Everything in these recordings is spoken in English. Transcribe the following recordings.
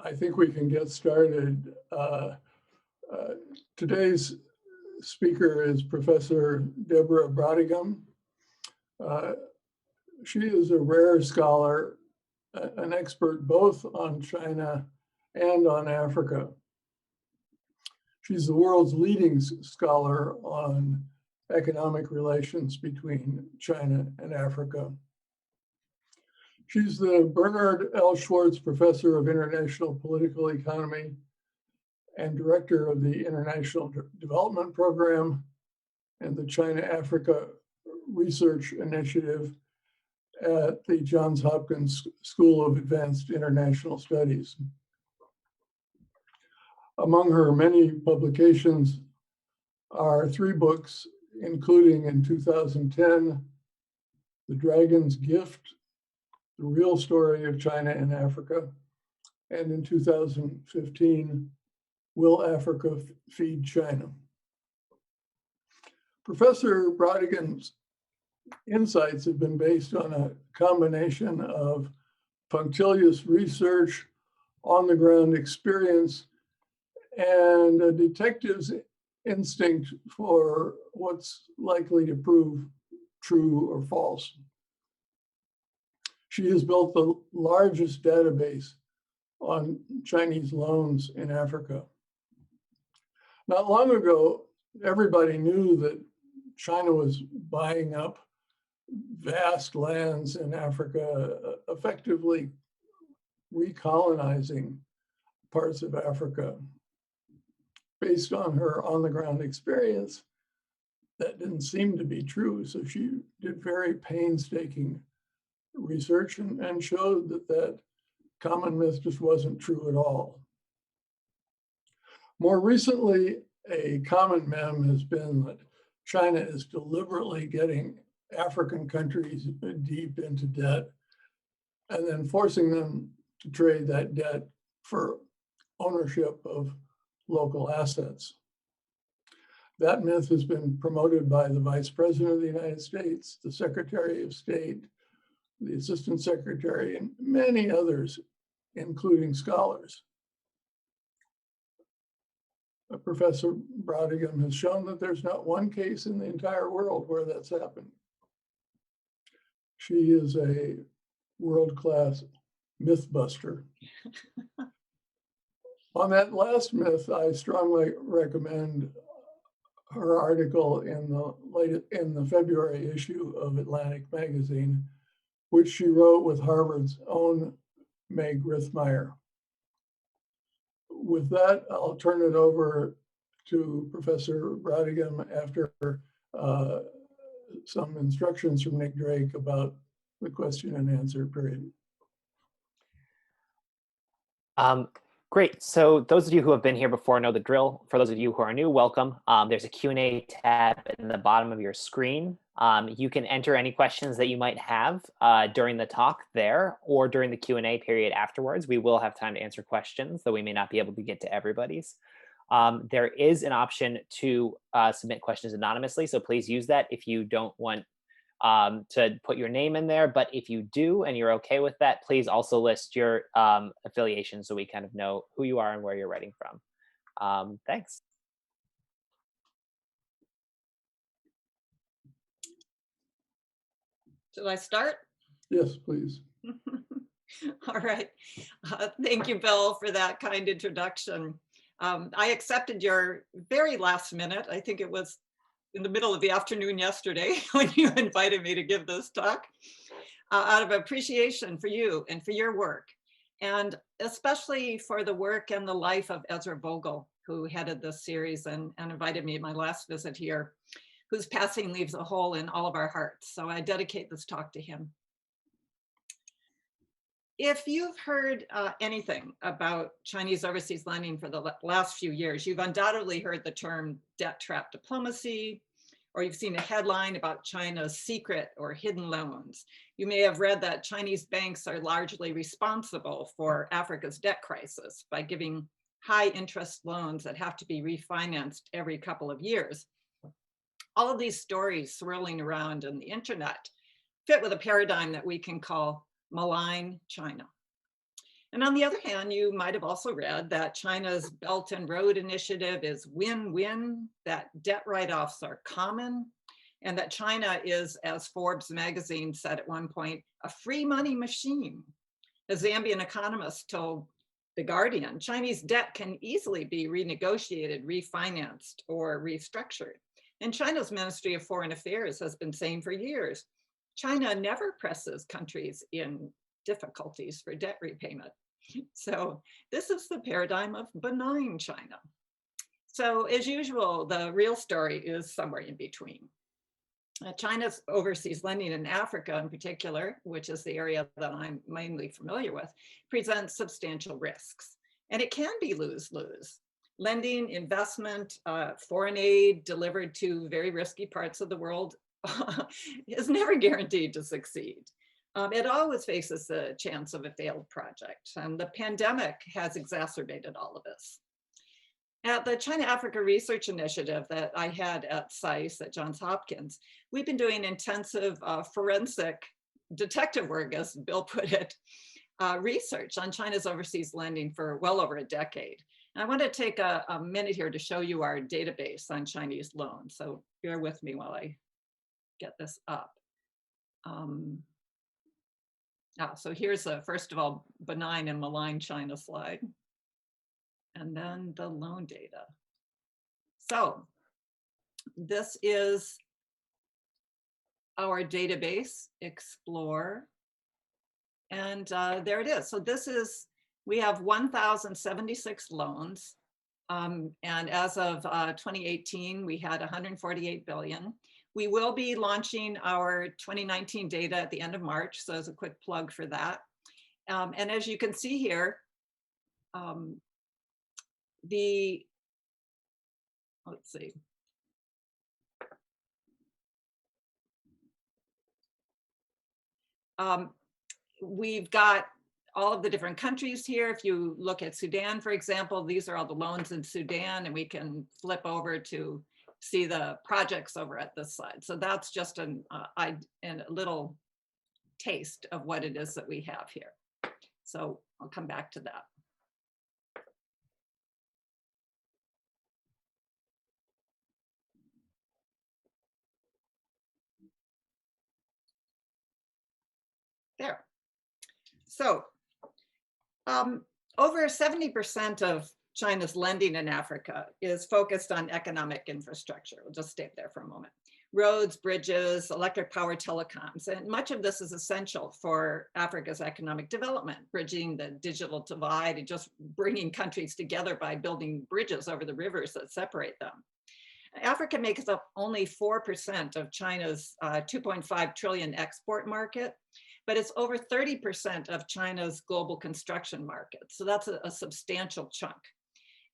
I think we can get started. Today's speaker is Professor Deborah Brautigam. She is a rare scholar, an expert both on China and on Africa. She's the world's leading scholar on economic relations between China and Africa. She's the Bernard L. Schwartz Professor of International Political Economy and Director of the International Development Program and the China-Africa Research Initiative at the Johns Hopkins School of Advanced International Studies. Among her many publications are 3 books, including in 2010, The Dragon's Gift, The Real Story of China and Africa, and in 2015, Will Africa Feed China? Professor Braudigam's insights have been based on a combination of punctilious research, on-the-ground experience, and a detective's instinct for what's likely to prove true or false. She has built the largest database on Chinese loans in Africa. Not long ago, everybody knew that China was buying up vast lands in Africa, effectively recolonizing parts of Africa. Based on her on-the-ground experience, that didn't seem to be true. So she did very painstaking research and showed that that common myth just wasn't true at all. More recently, a common meme has been that China is deliberately getting African countries deep into debt and then forcing them to trade that debt for ownership of local assets. That myth has been promoted by the Vice President of the United States, the Secretary of State, the Assistant Secretary, and many others, including scholars. Professor Brautigam has shown that there's not one case in the entire world where that's happened. She is a world-class myth buster. On that last myth, I strongly recommend her article in the February issue of Atlantic Magazine, which she wrote with Harvard's own Meg Rithmeyer. With that, I'll turn it over to Professor Brautigam after some instructions from Nick Drake about the question and answer period. Great. So those of you who have been here before know the drill. For those of you who are new, welcome. There's a Q&A tab in the bottom of your screen. You can enter any questions that you might have during the talk there or during the Q&A period afterwards. We will have time to answer questions, though we may not be able to get to everybody's. There is an option to submit questions anonymously, so please use that if you don't want to put your name in there. But if you do and you're okay with that, please also list your affiliation so we kind of know who you are and where you're writing from. Thanks. Should I start? Yes, please. All right. Thank you, Bill, for that kind introduction. I accepted your very last minute. I think it was in the middle of the afternoon yesterday when you invited me to give this talk, out of appreciation for you and for your work, and especially for the work and the life of Ezra Vogel, who headed this series and invited me my last visit here, whose passing leaves a hole in all of our hearts. So I dedicate this talk to him. If you've heard anything about Chinese overseas lending for the last few years, you've undoubtedly heard the term debt trap diplomacy, or you've seen a headline about China's secret or hidden loans. You may have read that Chinese banks are largely responsible for Africa's debt crisis by giving high interest loans that have to be refinanced every couple of years. All of these stories swirling around on the internet fit with a paradigm that we can call malign China. And on the other hand, you might have also read that China's Belt and Road Initiative is win-win, that debt write-offs are common, and that China is, as Forbes magazine said at one point, a free money machine. A Zambian economist told The Guardian, Chinese debt can easily be renegotiated, refinanced, or restructured. And China's Ministry of Foreign Affairs has been saying for years, China never presses countries in difficulties for debt repayment. So this is the paradigm of benign China. So as usual, the real story is somewhere in between. China's overseas lending in Africa in particular, which is the area that I'm mainly familiar with, presents substantial risks. And it can be lose-lose. Lending, investment, foreign aid delivered to very risky parts of the world is never guaranteed to succeed. It always faces the chance of a failed project, and the pandemic has exacerbated all of this. At the China-Africa Research Initiative that I had at SAIS at Johns Hopkins, we've been doing intensive forensic detective work, as Bill put it, research on China's overseas lending for well over a decade. And I want to take a minute here to show you our database on Chinese loans. So bear with me while I get this up. So here's a, first of all, benign and malign China slide, and then the loan data. So this is our database, Explore, and there it is. So this is, we have 1,076 loans, and as of 2018, we had 148 billion. We will be launching our 2019 data at the end of March, so as a quick plug for that. And as you can see here, let's see. We've got all of the different countries here. If you look at Sudan, for example, these are all the loans in Sudan, and we can flip over to see the projects over at this side. So that's just a little taste of what it is that we have here. So I'll come back to that. There. So over 70% of China's lending in Africa is focused on economic infrastructure. We'll just stay there for a moment. Roads, bridges, electric power, telecoms, and much of this is essential for Africa's economic development, bridging the digital divide and just bringing countries together by building bridges over the rivers that separate them. Africa makes up only 4% of China's 2.5 trillion export market, but it's over 30% of China's global construction market. So that's a substantial chunk.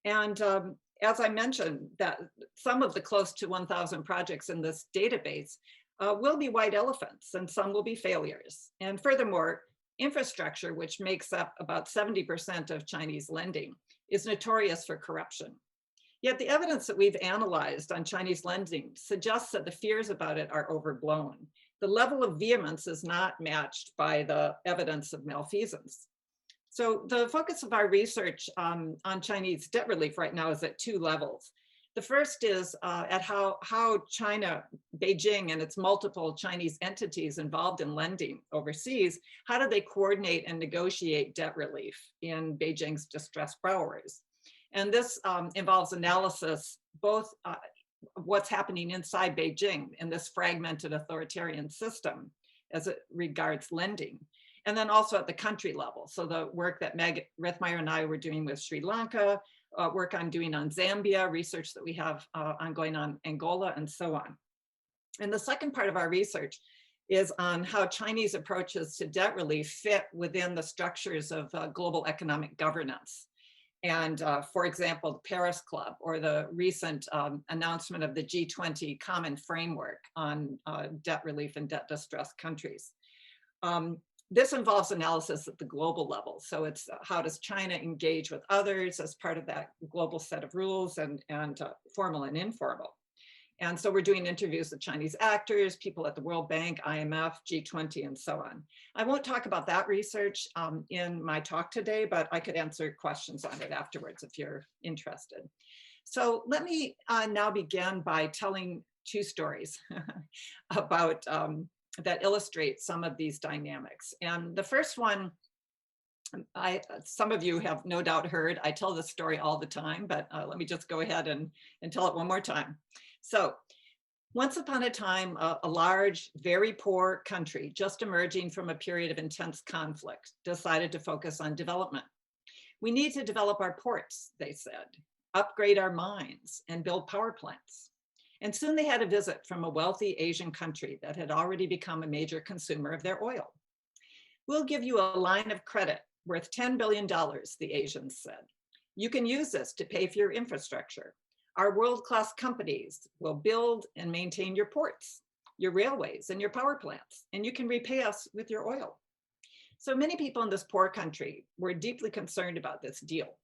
And as I mentioned, that some of the close to 1,000 projects in this database will be white elephants, and some will be failures. And furthermore, infrastructure, which makes up about 70% of Chinese lending, is notorious for corruption. Yet the evidence that we've analyzed on Chinese lending suggests that the fears about it are overblown. The level of vehemence is not matched by the evidence of malfeasance. So the focus of our research on Chinese debt relief right now is at two levels. The first is at how China, Beijing, and its multiple Chinese entities involved in lending overseas, how do they coordinate and negotiate debt relief in Beijing's distressed borrowers? And this involves analysis both of what's happening inside Beijing in this fragmented authoritarian system as it regards lending, and then also at the country level. So the work that Meg Rithmeyer and I were doing with Sri Lanka, work I'm doing on Zambia, research that we have ongoing on Angola, and so on. And the second part of our research is on how Chinese approaches to debt relief fit within the structures of global economic governance. And for example, the Paris Club, or the recent announcement of the G20 Common Framework on debt relief in debt distressed countries. This involves analysis at the global level. So it's how does China engage with others as part of that global set of rules, and formal and informal. And so we're doing interviews with Chinese actors, people at the World Bank, IMF, G20, and so on. I won't talk about that research in my talk today, but I could answer questions on it afterwards if you're interested. So let me now begin by telling two stories about that illustrate some of these dynamics. And the first one, some of you have no doubt heard. I tell this story all the time, but let me just go ahead and tell it one more time. So once upon a time, a large, very poor country just emerging from a period of intense conflict decided to focus on development. We need to develop our ports, they said, upgrade our mines, and build power plants. And soon they had a visit from a wealthy Asian country that had already become a major consumer of their oil. We'll give you a line of credit worth $10 billion, the Asians said. You can use this to pay for your infrastructure. Our world-class companies will build and maintain your ports, your railways, and your power plants, and you can repay us with your oil. So many people in this poor country were deeply concerned about this deal.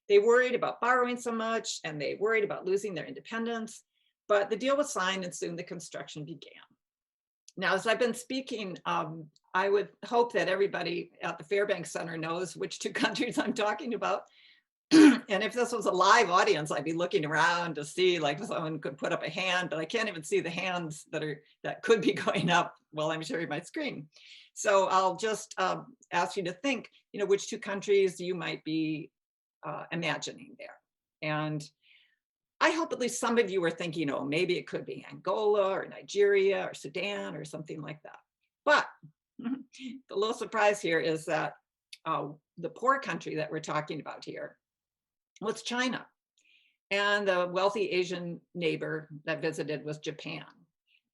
They worried about borrowing so much, and they worried about losing their independence, but the deal was signed and soon the construction began. Now, as I've been speaking, I would hope that everybody at the Fairbank Center knows which two countries I'm talking about. And if this was a live audience, I'd be looking around to see like someone could put up a hand, but I can't even see the hands that could be going up while I'm sharing my screen. So I'll just ask you to think, which two countries you might be imagining there. And I hope at least some of you are thinking, oh, maybe it could be Angola or Nigeria or Sudan or something like that. But the little surprise here is that the poor country that we're talking about here was China. And the wealthy Asian neighbor that visited was Japan.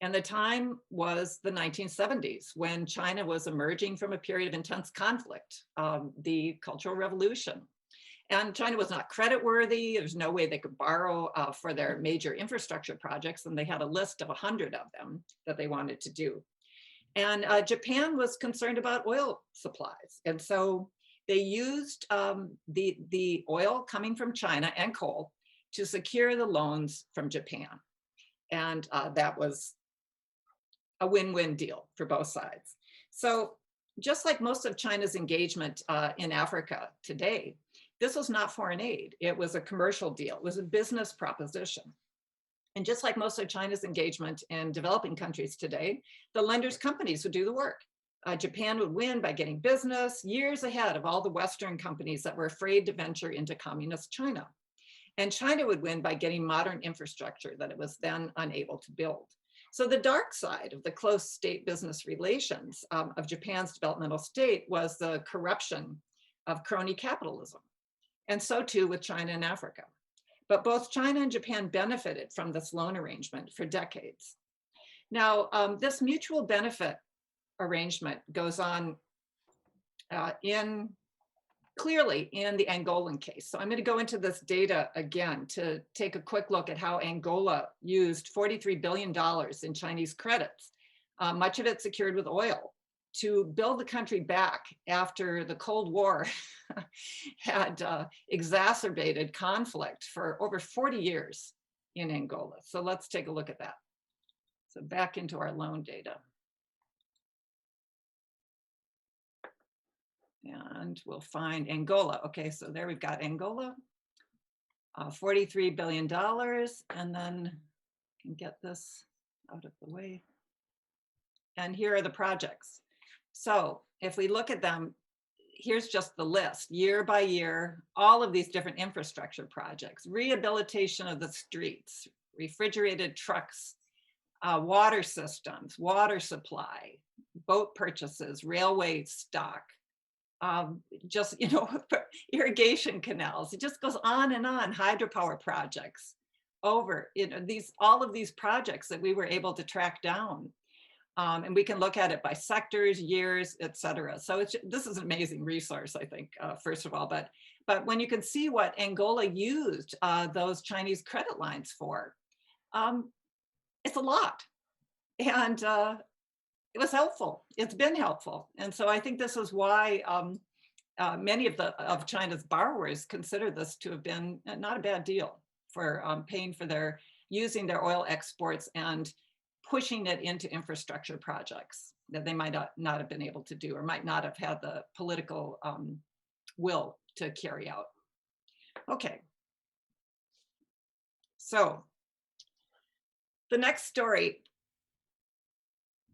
And the time was the 1970s when China was emerging from a period of intense conflict, the Cultural Revolution. And China was not creditworthy. There's no way they could borrow for their major infrastructure projects. And they had a list of 100 of them that they wanted to do. And Japan was concerned about oil supplies. And so they used the oil coming from China and coal to secure the loans from Japan. And that was a win-win deal for both sides. So just like most of China's engagement in Africa today, this was not foreign aid. It was a commercial deal. It was a business proposition. And just like most of China's engagement in developing countries today, the lenders' companies would do the work. Japan would win by getting business years ahead of all the Western companies that were afraid to venture into communist China. And China would win by getting modern infrastructure that it was then unable to build. So the dark side of the close state-business relations of Japan's developmental state was the corruption of crony capitalism. And so too with China and Africa. But both China and Japan benefited from this loan arrangement for decades. Now, this mutual benefit arrangement goes on clearly in the Angolan case. So I'm going to go into this data again to take a quick look at how Angola used $43 billion in Chinese credits, much of it secured with oil, to build the country back after the Cold War had exacerbated conflict for over 40 years in Angola. So let's take a look at that. So back into our loan data. And we'll find Angola. Okay, so there we've got Angola, $43 billion. And then can get this out of the way. And here are the projects. So if we look at them, here's just the list, year by year, all of these different infrastructure projects, rehabilitation of the streets, refrigerated trucks, water systems, water supply, boat purchases, railway stock, just, irrigation canals. It just goes on and on, hydropower projects over, all of these projects that we were able to track down. And we can look at it by sectors, years, et cetera. So this is an amazing resource, I think, first of all. But when you can see what Angola used those Chinese credit lines for, it's a lot. And it was helpful. It's been helpful. And so I think this is why many of China's borrowers consider this to have been not a bad deal for paying for their using their oil exports and pushing it into infrastructure projects that they might not have been able to do or might not have had the political will to carry out. Okay. So the next story,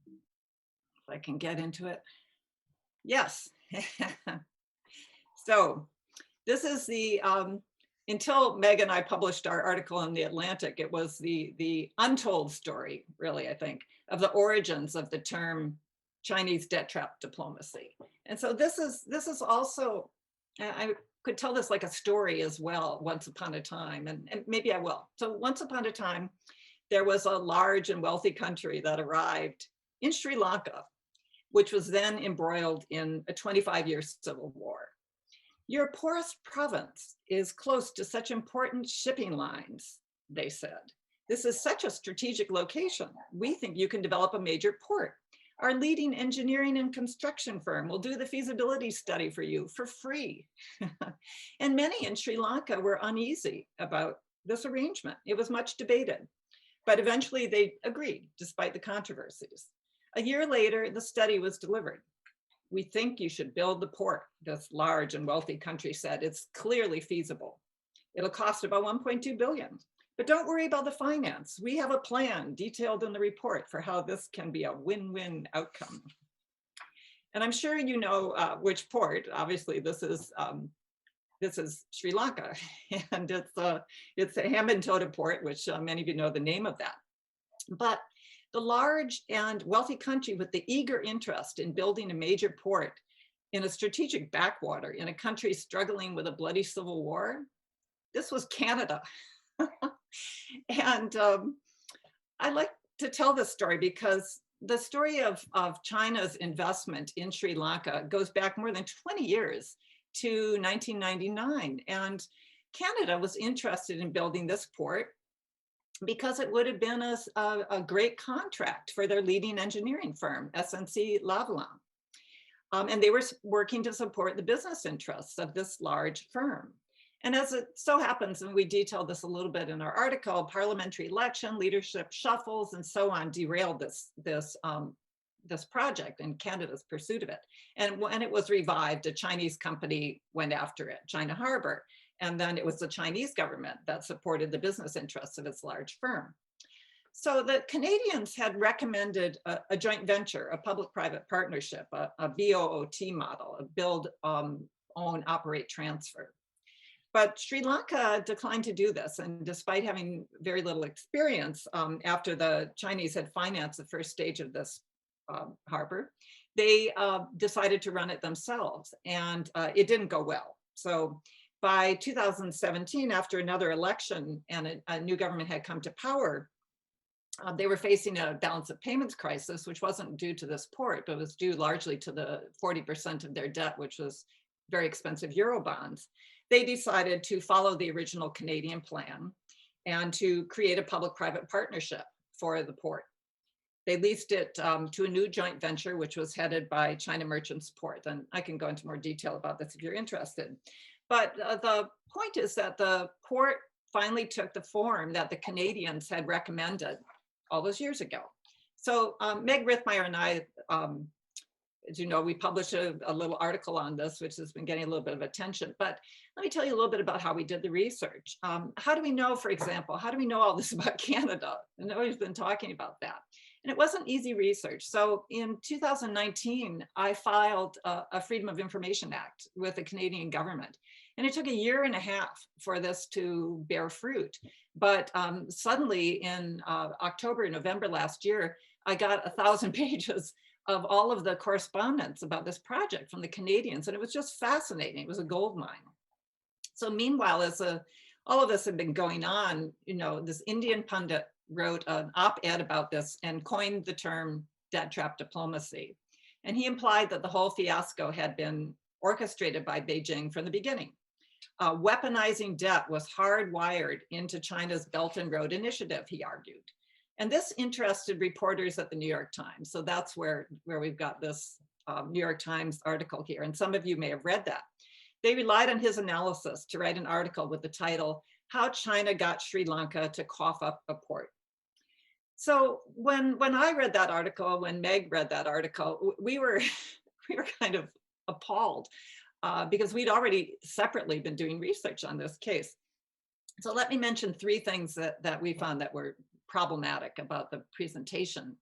if I can get into it. Yes. So this is the, until Meg and I published our article in The Atlantic, it was the untold story, really, I think, of the origins of the term Chinese debt trap diplomacy. And so this is also, I could tell this like a story as well, once upon a time, and maybe I will. So once upon a time, there was a large and wealthy country that arrived in Sri Lanka, which was then embroiled in a 25-year civil war. Your poorest province is close to such important shipping lines, they said. This is such a strategic location. We think you can develop a major port. Our leading engineering and construction firm will do the feasibility study for you for free. And many in Sri Lanka were uneasy about this arrangement. It was much debated, but eventually they agreed despite the controversies. A year later, the study was delivered. We think you should build the port, this large and wealthy country said. It's clearly feasible. It'll cost about 1.2 billion. But don't worry about the finance. We have a plan detailed in the report for how this can be a win-win outcome. And I'm sure you know which port. Obviously, this is Sri Lanka, and it's a Hambantota port, which many of you know the name of that. But the large and wealthy country with the eager interest in building a major port in a strategic backwater in a country struggling with a bloody civil war, this was Canada. And I like to tell this story because the story of China's investment in Sri Lanka goes back more than 20 years to 1999. And Canada was interested in building this port because it would have been a great contract for their leading engineering firm, SNC-Lavalin. And they were working to support the business interests of this large firm. And as it so happens, and we detailed this a little bit in our article, parliamentary election, leadership shuffles, and so on derailed this project and Canada's pursuit of it. And when it was revived, a Chinese company went after it, China Harbor. And then it was the Chinese government that supported the business interests of its large firm. So the Canadians had recommended a joint venture, a public-private partnership, a BOOT model, a build, own, operate, transfer. But Sri Lanka declined to do this. And despite having very little experience after the Chinese had financed the first stage of this harbor, they decided to run it themselves. And it didn't go well. So by 2017, after another election and a new government had come to power, they were facing a balance of payments crisis, which wasn't due to this port, but was due largely to the 40% of their debt, which was very expensive Euro bonds. They decided to follow the original Canadian plan and to create a public-private partnership for the port. They leased it to a new joint venture, which was headed by China Merchants Port. And I can go into more detail about this if you're interested. But the point is that the port finally took the form that the Canadians had recommended all those years ago. So Meg Rithmeyer and I, as you know, we published a little article on this, which has been getting a little bit of attention. But let me tell you a little bit about how we did the research. How do we know, for example, how do we know all this about Canada? I know we've been talking about that. And it wasn't easy research. So in 2019, I filed a Freedom of Information Act with the Canadian government. And it took a year and a half for this to bear fruit. But suddenly in October and November last year, I got 1,000 pages of all of the correspondence about this project from the Canadians. And it was just fascinating. It was a gold mine. So meanwhile, as all of this had been going on, you know, this Indian pundit wrote an op-ed about this and coined the term debt trap diplomacy. And he implied that the whole fiasco had been orchestrated by Beijing from the beginning. Weaponizing debt was hardwired into China's Belt and Road Initiative, he argued. And this interested reporters at the New York Times. So that's where we've got this New York Times article here. And some of you may have read that. They relied on his analysis to write an article with the title, how China got Sri Lanka to cough up a port. So when I read that article, when Meg read that article, we were kind of appalled because we'd already separately been doing research on this case. So let me mention three things that we found that were problematic about the presentation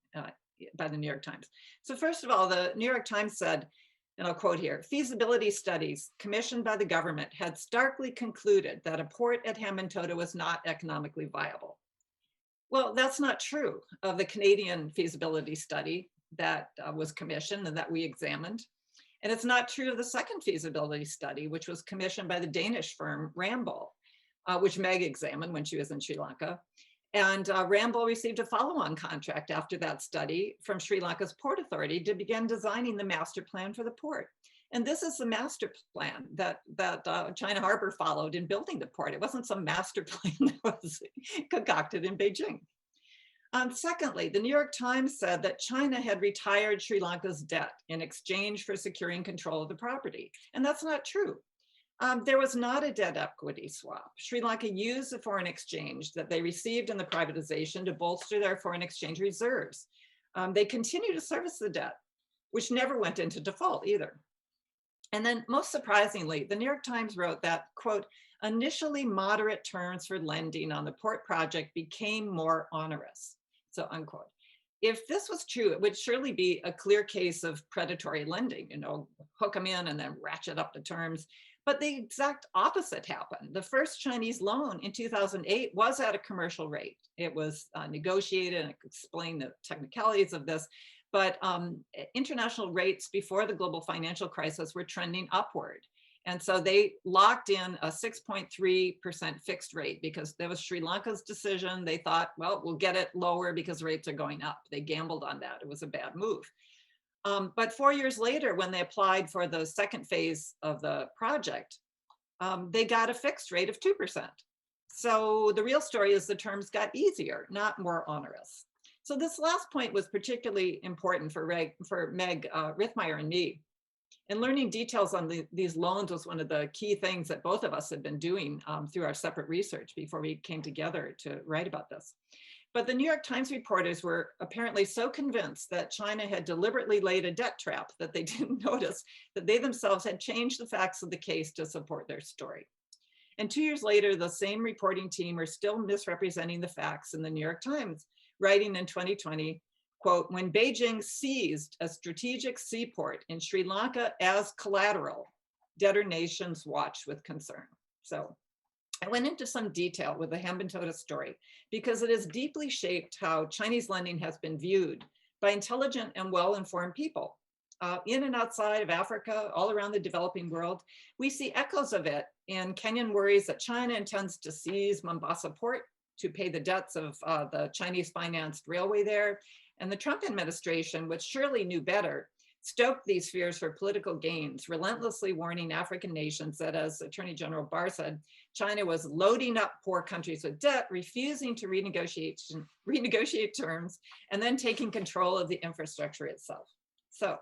by the New York Times. So first of all, the New York Times said, and I'll quote here, feasibility studies commissioned by the government had starkly concluded that a port at Hambantota was not economically viable. Well, that's not true of the Canadian feasibility study that was commissioned and that we examined. And it's not true of the second feasibility study, which was commissioned by the Danish firm Ramboll, which Meg examined when she was in Sri Lanka. And Ramboll received a follow-on contract after that study from Sri Lanka's Port Authority to begin designing the master plan for the port. And this is the master plan that China Harbor followed in building the port. It wasn't some master plan that was concocted in Beijing. Secondly, the New York Times said that China had retired Sri Lanka's debt in exchange for securing control of the property. And that's not true. There was not a debt equity swap. Sri Lanka used the foreign exchange that they received in the privatization to bolster their foreign exchange reserves. They continue to service the debt, which never went into default either. And then most surprisingly, the New York Times wrote that, quote, initially moderate terms for lending on the port project became more onerous, so unquote. If this was true, it would surely be a clear case of predatory lending, hook them in and then ratchet up the terms. But the exact opposite happened. The first Chinese loan in 2008 was at a commercial rate. It was negotiated, and I could explain the technicalities of this, but international rates before the global financial crisis were trending upward. And so they locked in a 6.3% fixed rate because that was Sri Lanka's decision. They thought, well, we'll get it lower because rates are going up. They gambled on that. It was a bad move. But 4 years later, when they applied for the second phase of the project, they got a fixed rate of 2%. So the real story is the terms got easier, not more onerous. So this last point was particularly important for Meg Rithmeyer and me. And learning details on these loans was one of the key things that both of us had been doing through our separate research before we came together to write about this. But the New York Times reporters were apparently so convinced that China had deliberately laid a debt trap that they didn't notice that they themselves had changed the facts of the case to support their story. And 2 years later, the same reporting team are still misrepresenting the facts in the New York Times, writing in 2020, quote, when Beijing seized a strategic seaport in Sri Lanka as collateral, debtor nations watch with concern. So I went into some detail with the Hambantota story because it has deeply shaped how Chinese lending has been viewed by intelligent and well-informed people. In and outside of Africa, all around the developing world, we see echoes of it in Kenyan worries that China intends to seize Mombasa port to pay the debts of the Chinese-financed railway there. And the Trump administration, which surely knew better, stoked these fears for political gains, relentlessly warning African nations that, as Attorney General Barr said, China was loading up poor countries with debt, refusing to renegotiate terms, and then taking control of the infrastructure itself. So,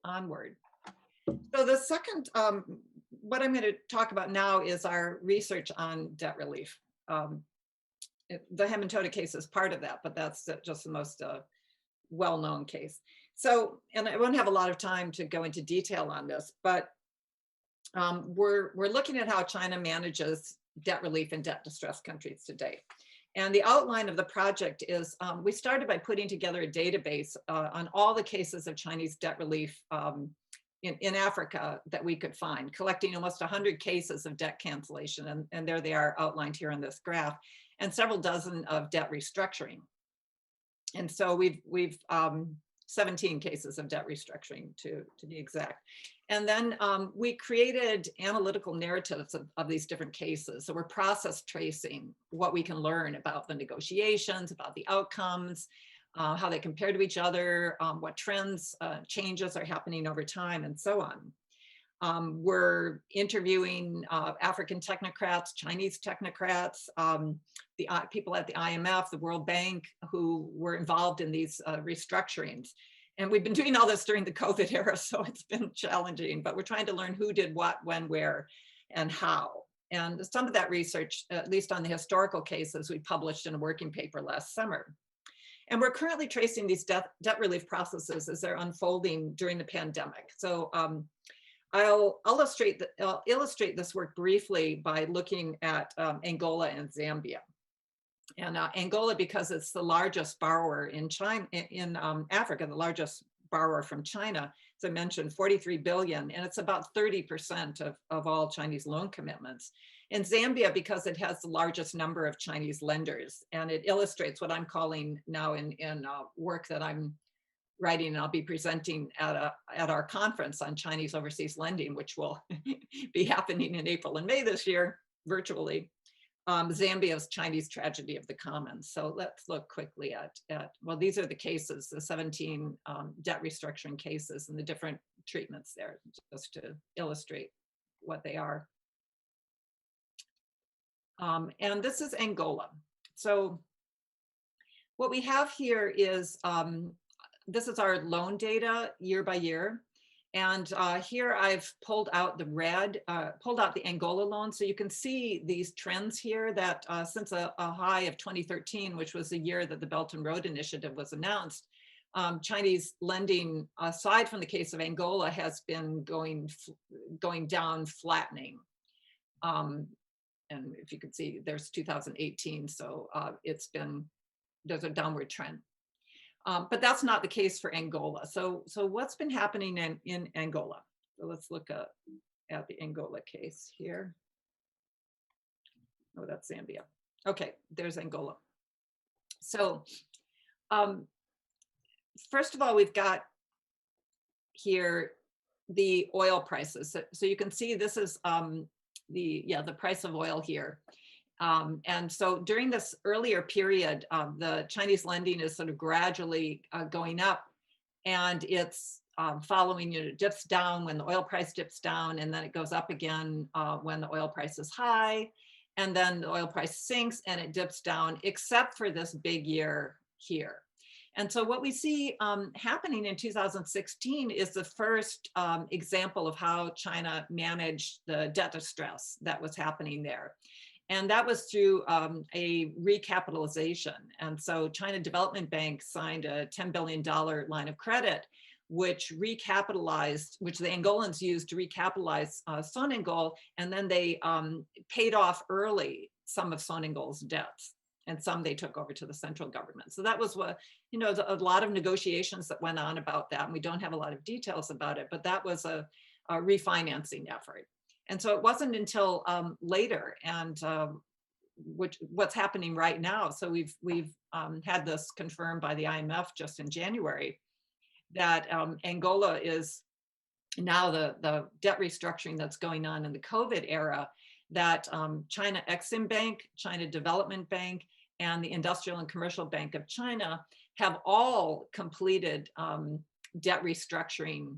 onward. So the second, what I'm going to talk about now is our research on debt relief. The Hambantota case is part of that, but that's just the most well-known case. So, and I won't have a lot of time to go into detail on this, but we're looking at how China manages debt relief in debt-distressed countries today. And the outline of the project is, we started by putting together a database on all the cases of Chinese debt relief in Africa that we could find, collecting almost 100 cases of debt cancellation. And there they are outlined here on this graph, and several dozen of debt restructuring. And so we've 17 cases of debt restructuring to be exact. And then we created analytical narratives of these different cases. So we're process tracing what we can learn about the negotiations, about the outcomes, how they compare to each other, what trends, changes are happening over time, and so on. We're interviewing African technocrats, Chinese technocrats, the people at the IMF, the World Bank, who were involved in these restructurings. And we've been doing all this during the COVID era, so it's been challenging, but we're trying to learn who did what, when, where, and how. And some of that research, at least on the historical cases, we published in a working paper last summer. And we're currently tracing these debt relief processes as they're unfolding during the pandemic. So I'll illustrate this work briefly by looking at Angola and Zambia. And Angola, because it's the largest borrower in China, in Africa, the largest borrower from China, as I mentioned, 43 billion, and it's about 30% of all Chinese loan commitments. And Zambia, because it has the largest number of Chinese lenders, and it illustrates what I'm calling now in work that I'm writing, and I'll be presenting at our conference on Chinese overseas lending, which will be happening in April and May this year, virtually. Zambia's Chinese tragedy of the commons. So let's look quickly at well, these are the cases, the 17 debt restructuring cases and the different treatments there, just to illustrate what they are. And this is Angola. So what we have here is, this is our loan data year by year. And here I've pulled out the red, pulled out the Angola loan. So you can see these trends here that since a high of 2013, which was the year that the Belt and Road Initiative was announced, Chinese lending, aside from the case of Angola, has been going down, flattening. And if you can see, there's 2018. So there's a downward trend. But that's not the case for Angola. So what's been happening in Angola? So let's look at the Angola case here. Oh, that's Zambia. Okay, there's Angola. So first of all, we've got here the oil prices. So you can see this is the price of oil here. And so during this earlier period, the Chinese lending is sort of gradually going up, and it's following, it dips down when the oil price dips down, and then it goes up again when the oil price is high, and then the oil price sinks and it dips down, except for this big year here. And so what we see happening in 2016 is the first example of how China managed the debt distress that was happening there. And that was through a recapitalization. And so China Development Bank signed a $10 billion line of credit, which recapitalized, which the Angolans used to recapitalize Sonangol, and then they paid off early some of Sonangol's debts, and some they took over to the central government. So that was what, a lot of negotiations that went on about that, and we don't have a lot of details about it, but that was a refinancing effort. And so it wasn't until later, and what's happening right now. So we've had this confirmed by the IMF just in January, that Angola is now the debt restructuring that's going on in the COVID era, that China Exim Bank, China Development Bank, and the Industrial and Commercial Bank of China have all completed debt restructuring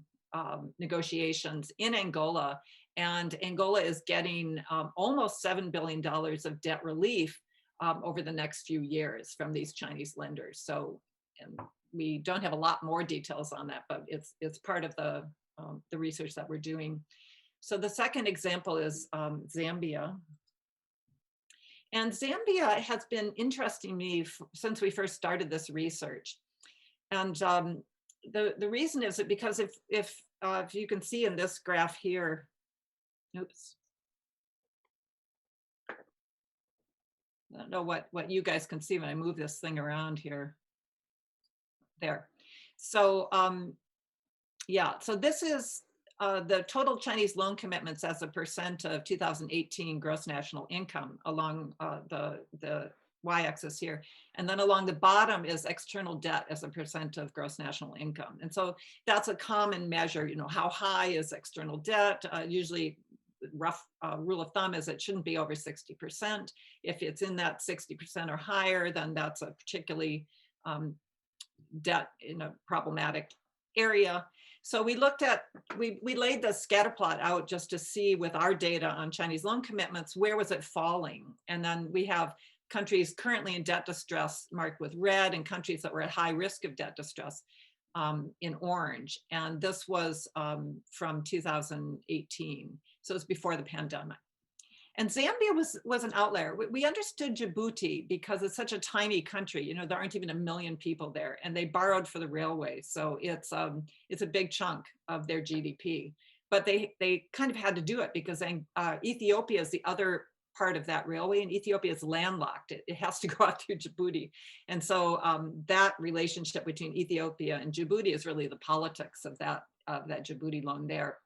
negotiations in Angola. And Angola is getting almost $7 billion of debt relief over the next few years from these Chinese lenders. So, and we don't have a lot more details on that, but it's part of the research that we're doing. So the second example is Zambia. And Zambia has been interesting me since we first started this research. And the reason is that because if you can see in this graph here, oops. I don't know what you guys can see when I move this thing around here. There. So yeah, so this is the total Chinese loan commitments as a percent of 2018 gross national income along the y-axis here. And then along the bottom is external debt as a percent of gross national income. And so that's a common measure, how high is external debt? Usually rough rule of thumb is it shouldn't be over 60%. If it's in that 60% or higher, then that's a particularly debt in a problematic area. So we looked at, we laid the scatter plot out just to see with our data on Chinese loan commitments, where was it falling? And then we have countries currently in debt distress marked with red, and countries that were at high risk of debt distress in orange. And this was from 2018. So it's before the pandemic. And Zambia was an outlier. We understood Djibouti because it's such a tiny country. You know, there aren't even 1 million people there, and they borrowed for the railway, so it's a big chunk of their GDP. But they kind of had to do it because Ethiopia is the other part of that railway, and Ethiopia is landlocked. It has to go out through Djibouti, and so that relationship between Ethiopia and Djibouti is really the politics of that Djibouti loan there.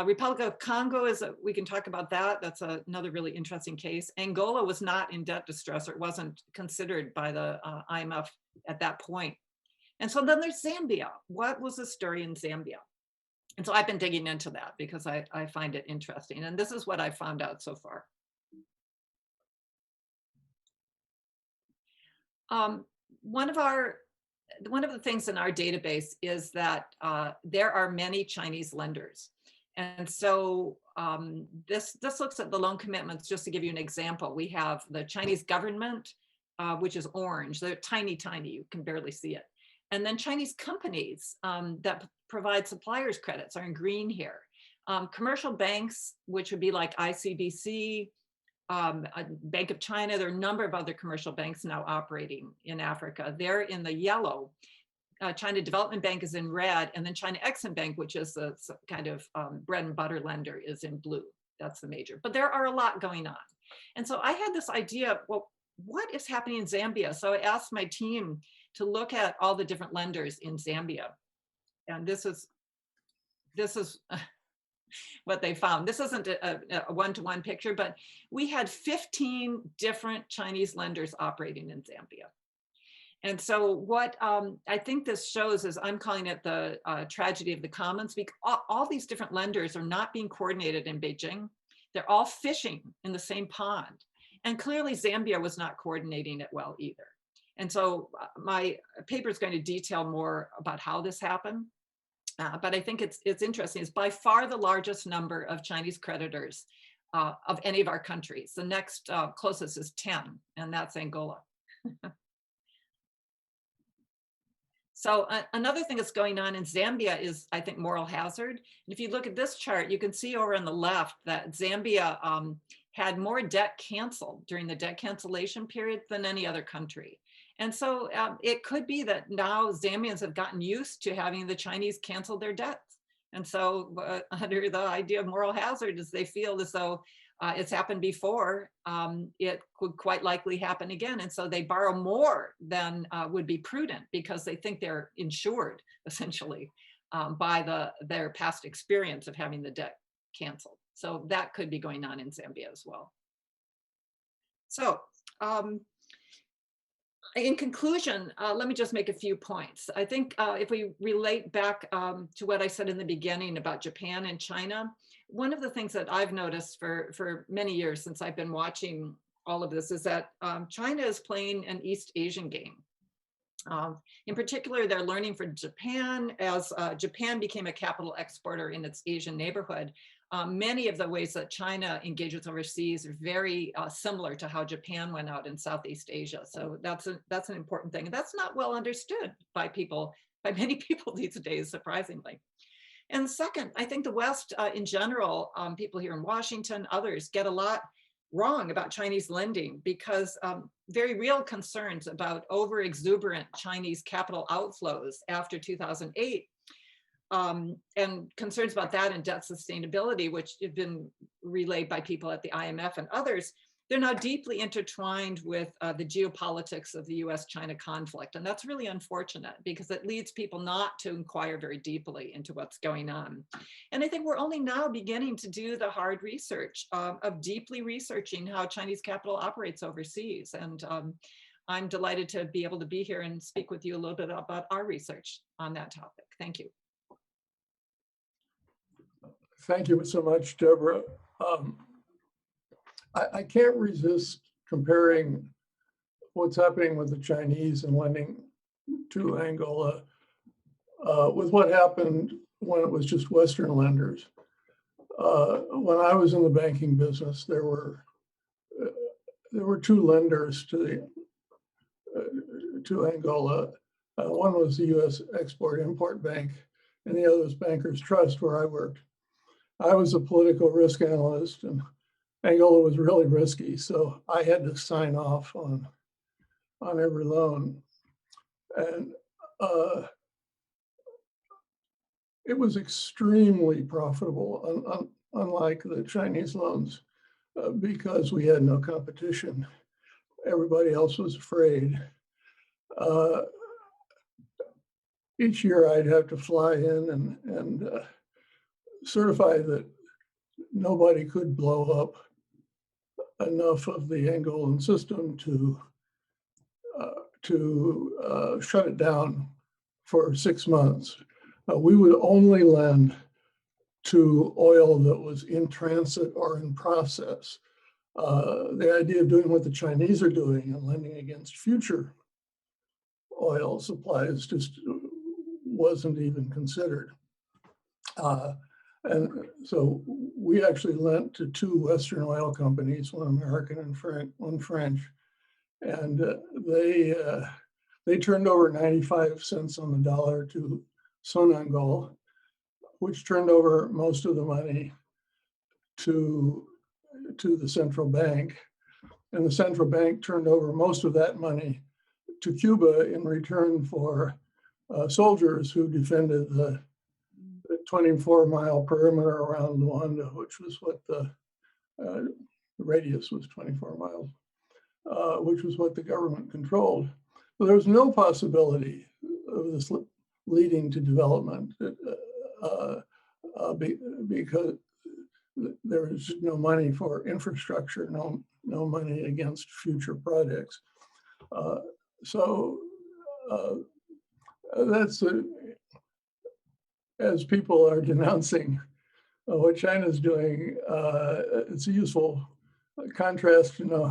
Republic of Congo we can talk about that. That's another really interesting case. Angola was not in debt distress, or it wasn't considered by the IMF at that point. And so then there's Zambia. What was the story in Zambia? And so I've been digging into that because I find it interesting. And this is what I found out so far. One of the things in our database is that there are many Chinese lenders. And so this looks at the loan commitments. Just to give you an example, we have the Chinese government, which is orange. They're tiny, tiny, you can barely see it. And then Chinese companies that provide suppliers credits are in green here. Commercial banks, which would be like ICBC, Bank of China, there are a number of other commercial banks now operating in Africa. They're in the yellow. China Development Bank is in red, and then China Exim Bank, which is the kind of bread and butter lender, is in blue. That's the major. But there are a lot going on. And so I had this idea, well, what is happening in Zambia? So I asked my team to look at all the different lenders in Zambia. And this is what they found. This isn't a one-to-one picture, but we had 15 different Chinese lenders operating in Zambia. And so what I think this shows is, I'm calling it the tragedy of the commons, because all these different lenders are not being coordinated in Beijing. They're all fishing in the same pond. And clearly Zambia was not coordinating it well either. And so my paper is going to detail more about how this happened. But I think it's interesting. It's by far the largest number of Chinese creditors of any of our countries. The next closest is 10, and that's Angola. So another thing that's going on in Zambia is, I think, moral hazard. And if you look at this chart, you can see over on the left that Zambia had more debt canceled during the debt cancellation period than any other country. And so it could be that now Zambians have gotten used to having the Chinese cancel their debts. And so under the idea of moral hazard, as they feel as though it's happened before, it could quite likely happen again. And so they borrow more than would be prudent because they think they're insured, essentially, by their past experience of having the debt canceled. So that could be going on in Zambia as well. So in conclusion, let me just make a few points. I think if we relate back to what I said in the beginning about Japan and China, one of the things that I've noticed for many years since I've been watching all of this is that China is playing an East Asian game. In particular, they're learning from Japan. As Japan became a capital exporter in its Asian neighborhood, many of the ways that China engages overseas are very similar to how Japan went out in Southeast Asia. So that's an important thing. And that's not well understood by many people these days, surprisingly. And second, I think the West in general, people here in Washington, others, get a lot wrong about Chinese lending because very real concerns about over-exuberant Chinese capital outflows after 2008 and concerns about that and debt sustainability, which have been relayed by people at the IMF and others, they're now deeply intertwined with the geopolitics of the US-China conflict. And that's really unfortunate because it leads people not to inquire very deeply into what's going on. And I think we're only now beginning to do the hard research of deeply researching how Chinese capital operates overseas. And I'm delighted to be able to be here and speak with you a little bit about our research on that topic. Thank you. Thank you so much, Deborah. I can't resist comparing what's happening with the Chinese and lending to Angola with what happened when it was just Western lenders. When I was in the banking business, there were two lenders to Angola. One was the U.S. Export-Import Bank, and the other was Bankers Trust, where I worked. I was a political risk analyst, and Angola was really risky, so I had to sign off on every loan. And it was extremely profitable, unlike the Chinese loans, because we had no competition. Everybody else was afraid. Each year I'd have to fly in and certify that nobody could blow up enough of the Angolan system to shut it down for 6 months. We would only lend to oil that was in transit or in process. The idea of doing what the Chinese are doing and lending against future oil supplies just wasn't even considered. And so we actually lent to 2 Western oil companies, one American and one French, and they turned over 95 cents on the dollar to Sonangol, which turned over most of the money to the central bank. And the central bank turned over most of that money to Cuba in return for soldiers who defended the 24-mile perimeter around Luanda, which was what the radius was 24 miles, which was what the government controlled. So there was no possibility of this leading to development because there was no money for infrastructure, no money against future projects. So that's as people are denouncing what China's doing, it's a useful contrast to know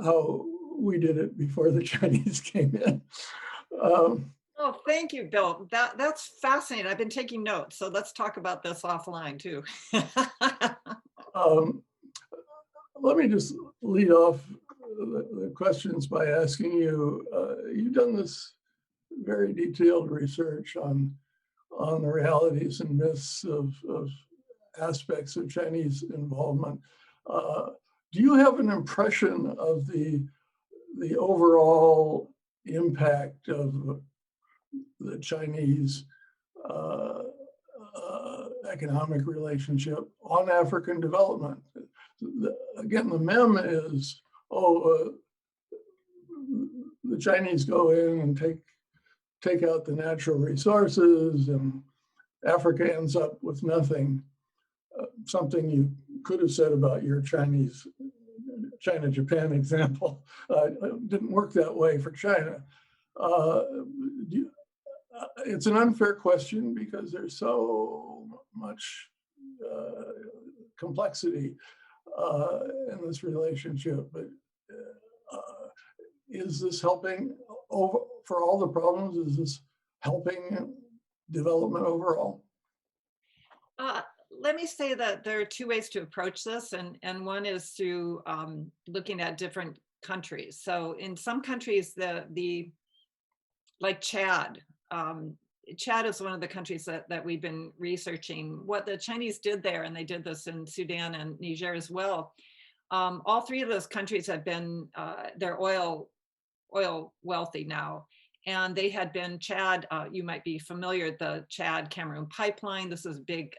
how we did it before the Chinese came in. Oh, thank you, Bill. That's fascinating. I've been taking notes, so let's talk about this offline too. Let me just lead off the questions by asking you, you've done this very detailed research on the realities and myths of aspects of Chinese involvement. Do you have an impression of the overall impact of the Chinese economic relationship on African development? Again, the meme is, the Chinese go in and take out the natural resources and Africa ends up with nothing. Something you could have said about your China-Japan example. Didn't work that way for China. It's an unfair question because there's so much complexity in this relationship, but is this helping for all the problems? Is this helping development overall? Let me say that there are 2 ways to approach this, and one is through looking at different countries. So in some countries, like Chad, Chad is one of the countries that we've been researching. What the Chinese did there, and they did this in Sudan and Niger as well, all 3 of those countries have been, they're oil wealthy now. And they had been Chad, you might be familiar, the Chad-Cameroon pipeline. This was a big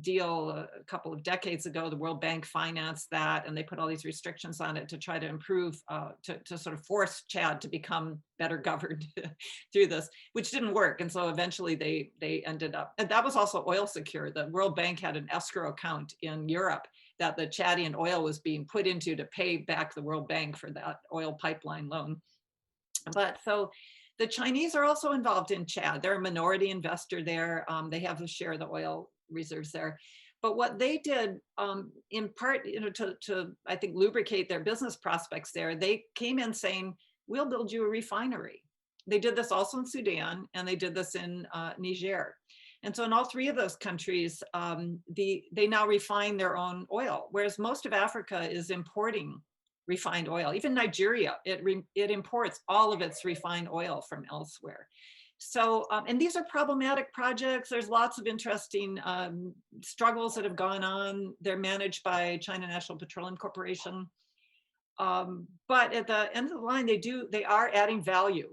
deal a couple of decades ago. The World Bank financed that, and they put all these restrictions on it to try to improve, to sort of force Chad to become better governed through this, which didn't work. And so eventually they ended up, and that was also oil secure. The World Bank had an escrow account in Europe that the Chadian oil was being put into to pay back the World Bank for that oil pipeline loan. But so the Chinese are also involved in Chad. They're a minority investor there. They have a share of the oil reserves there. But what they did, in part, to I think lubricate their business prospects there, they came in saying, "We'll build you a refinery." They did this also in Sudan, and they did this in Niger. And so in all 3 of those countries, they now refine their own oil, whereas most of Africa is importing refined oil. Even Nigeria, it imports all of its refined oil from elsewhere. So, and these are problematic projects. There's lots of interesting struggles that have gone on. They're managed by China National Petroleum Corporation. But at the end of the line, they are adding value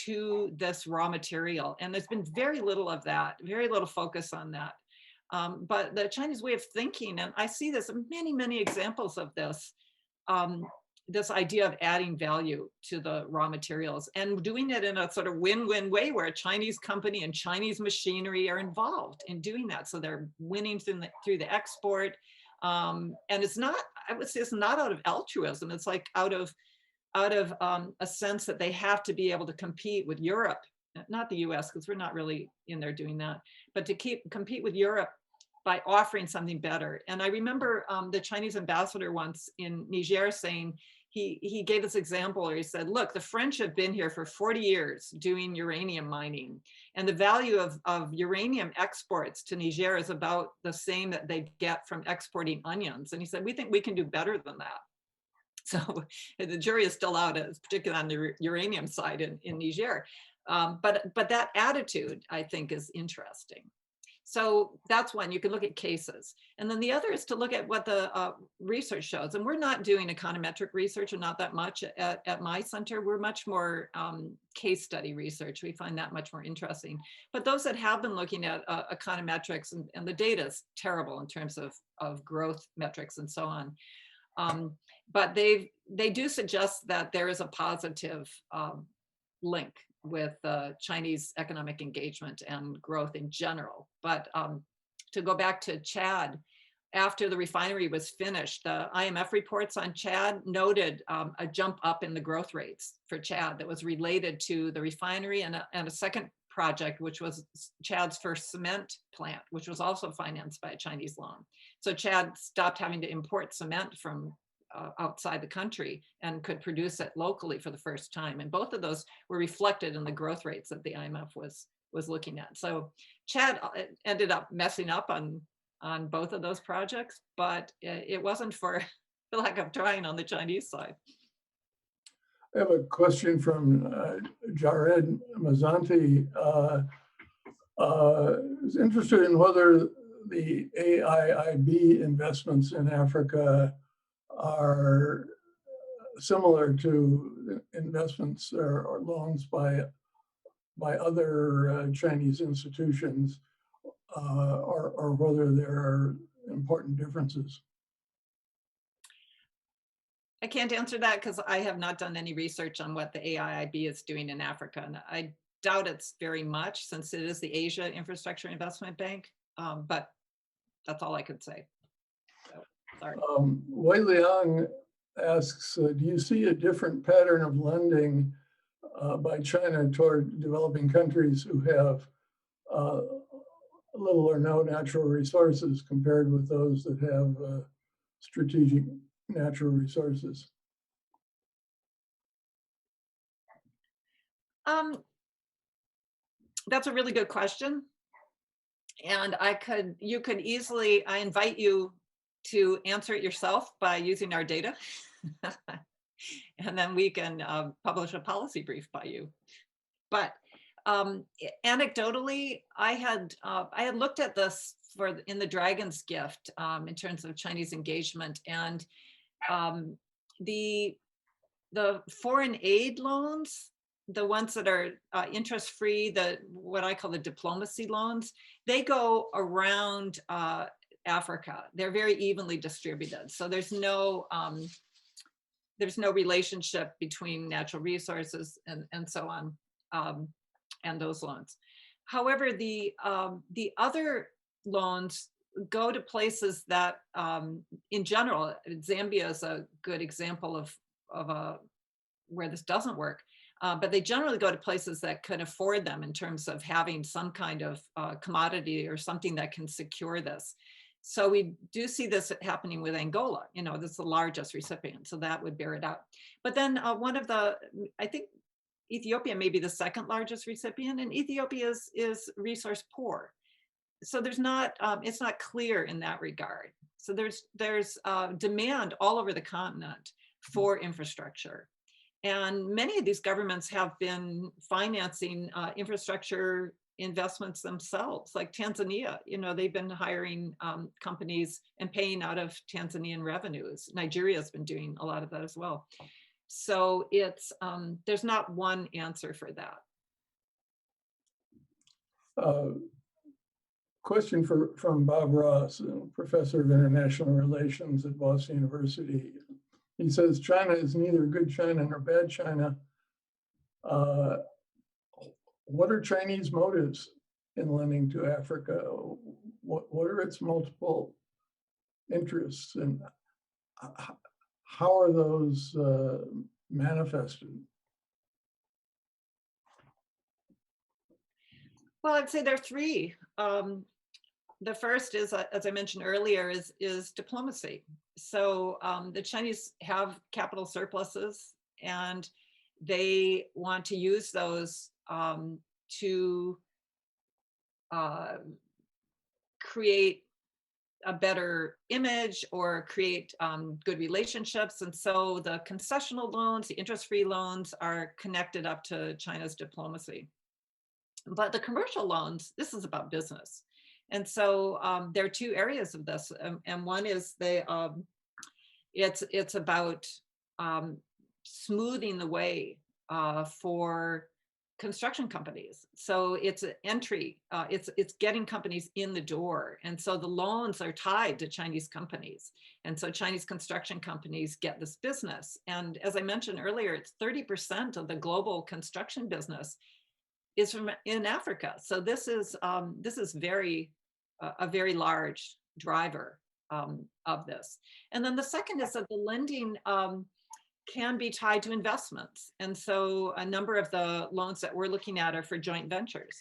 to this raw material. And there's been very little of that, very little focus on that. But the Chinese way of thinking, and I see this, many, many examples of this, this idea of adding value to the raw materials and doing it in a sort of win-win way where a Chinese company and Chinese machinery are involved in doing that. So they're winning through the export. And it's not, I would say it's not out of altruism. It's like out of a sense that they have to be able to compete with Europe, not the US, because we're not really in there doing that, but to compete with Europe by offering something better. And I remember the Chinese ambassador once in Niger saying, he gave this example where he said, look, the French have been here for 40 years doing uranium mining. And the value of uranium exports to Niger is about the same that they get from exporting onions. And he said, we think we can do better than that. So the jury is still out, particularly on the uranium side in Niger. But that attitude, I think, is interesting. So that's one, you can look at cases. And then the other is to look at what the research shows. And we're not doing econometric research, and not that much at my center. We're much more case study research. We find that much more interesting. But those that have been looking at econometrics, and the data is terrible in terms of growth metrics and so on. But they do suggest that there is a positive link with Chinese economic engagement and growth in general. But to go back to Chad, after the refinery was finished, the IMF reports on Chad noted a jump up in the growth rates for Chad that was related to the refinery and a second project, which was Chad's first cement plant, which was also financed by a Chinese loan. So Chad stopped having to import cement from outside the country and could produce it locally for the first time. And both of those were reflected in the growth rates that the IMF was looking at. So Chad ended up messing up on both of those projects, but it wasn't for lack of trying on the Chinese side. I have a question from Jared Mazanti. Is interested in whether the AIIB investments in Africa are similar to investments or loans by other Chinese institutions, or whether there are important differences. I can't answer that because I have not done any research on what the AIIB is doing in Africa. And I doubt it's very much, since it is the Asia Infrastructure Investment Bank, but that's all I could say. So, sorry. Wei Liang asks, do you see a different pattern of lending by China toward developing countries who have little or no natural resources compared with those that have strategic natural resources? That's a really good question. And I invite you to answer it yourself by using our data. And then we can publish a policy brief by you. But anecdotally, I had looked at this in the Dragon's Gift in terms of Chinese engagement, and the foreign aid loans, the ones that are interest-free, what I call the diplomacy loans, they go around Africa. They're very evenly distributed. So there's no relationship between natural resources and so on, and those loans. However, the other loans go to places that, in general, Zambia is a good example of where this doesn't work. But they generally go to places that can afford them in terms of having some kind of commodity or something that can secure this. So we do see this happening with Angola. This is the largest recipient, so that would bear it out. But then I think Ethiopia may be the second largest recipient, and Ethiopia is resource poor. So it's not clear in that regard. So there's demand all over the continent for infrastructure. And many of these governments have been financing infrastructure investments themselves, like Tanzania. They've been hiring companies and paying out of Tanzanian revenues. Nigeria's been doing a lot of that as well. So it's there's not one answer for that. Question from Bob Ross, professor of international relations at Boston University. He says China is neither good China nor bad China. What are Chinese motives in lending to Africa? What are its multiple interests, and how are those manifested? Well, I'd say there are three. The first is, as I mentioned earlier, is diplomacy. So the Chinese have capital surpluses, and they want to use those to create a better image or create good relationships. And so the concessional loans, the interest-free loans, are connected up to China's diplomacy. But the commercial loans, this is about business. And so there are two areas of this. And one is it's about smoothing the way for construction companies. So it's an entry, it's getting companies in the door. And so the loans are tied to Chinese companies. And so Chinese construction companies get this business. And as I mentioned earlier, it's 30% of the global construction business is in Africa. So this is very a very large driver of this. And then the second is that the lending can be tied to investments. And so a number of the loans that we're looking at are for joint ventures.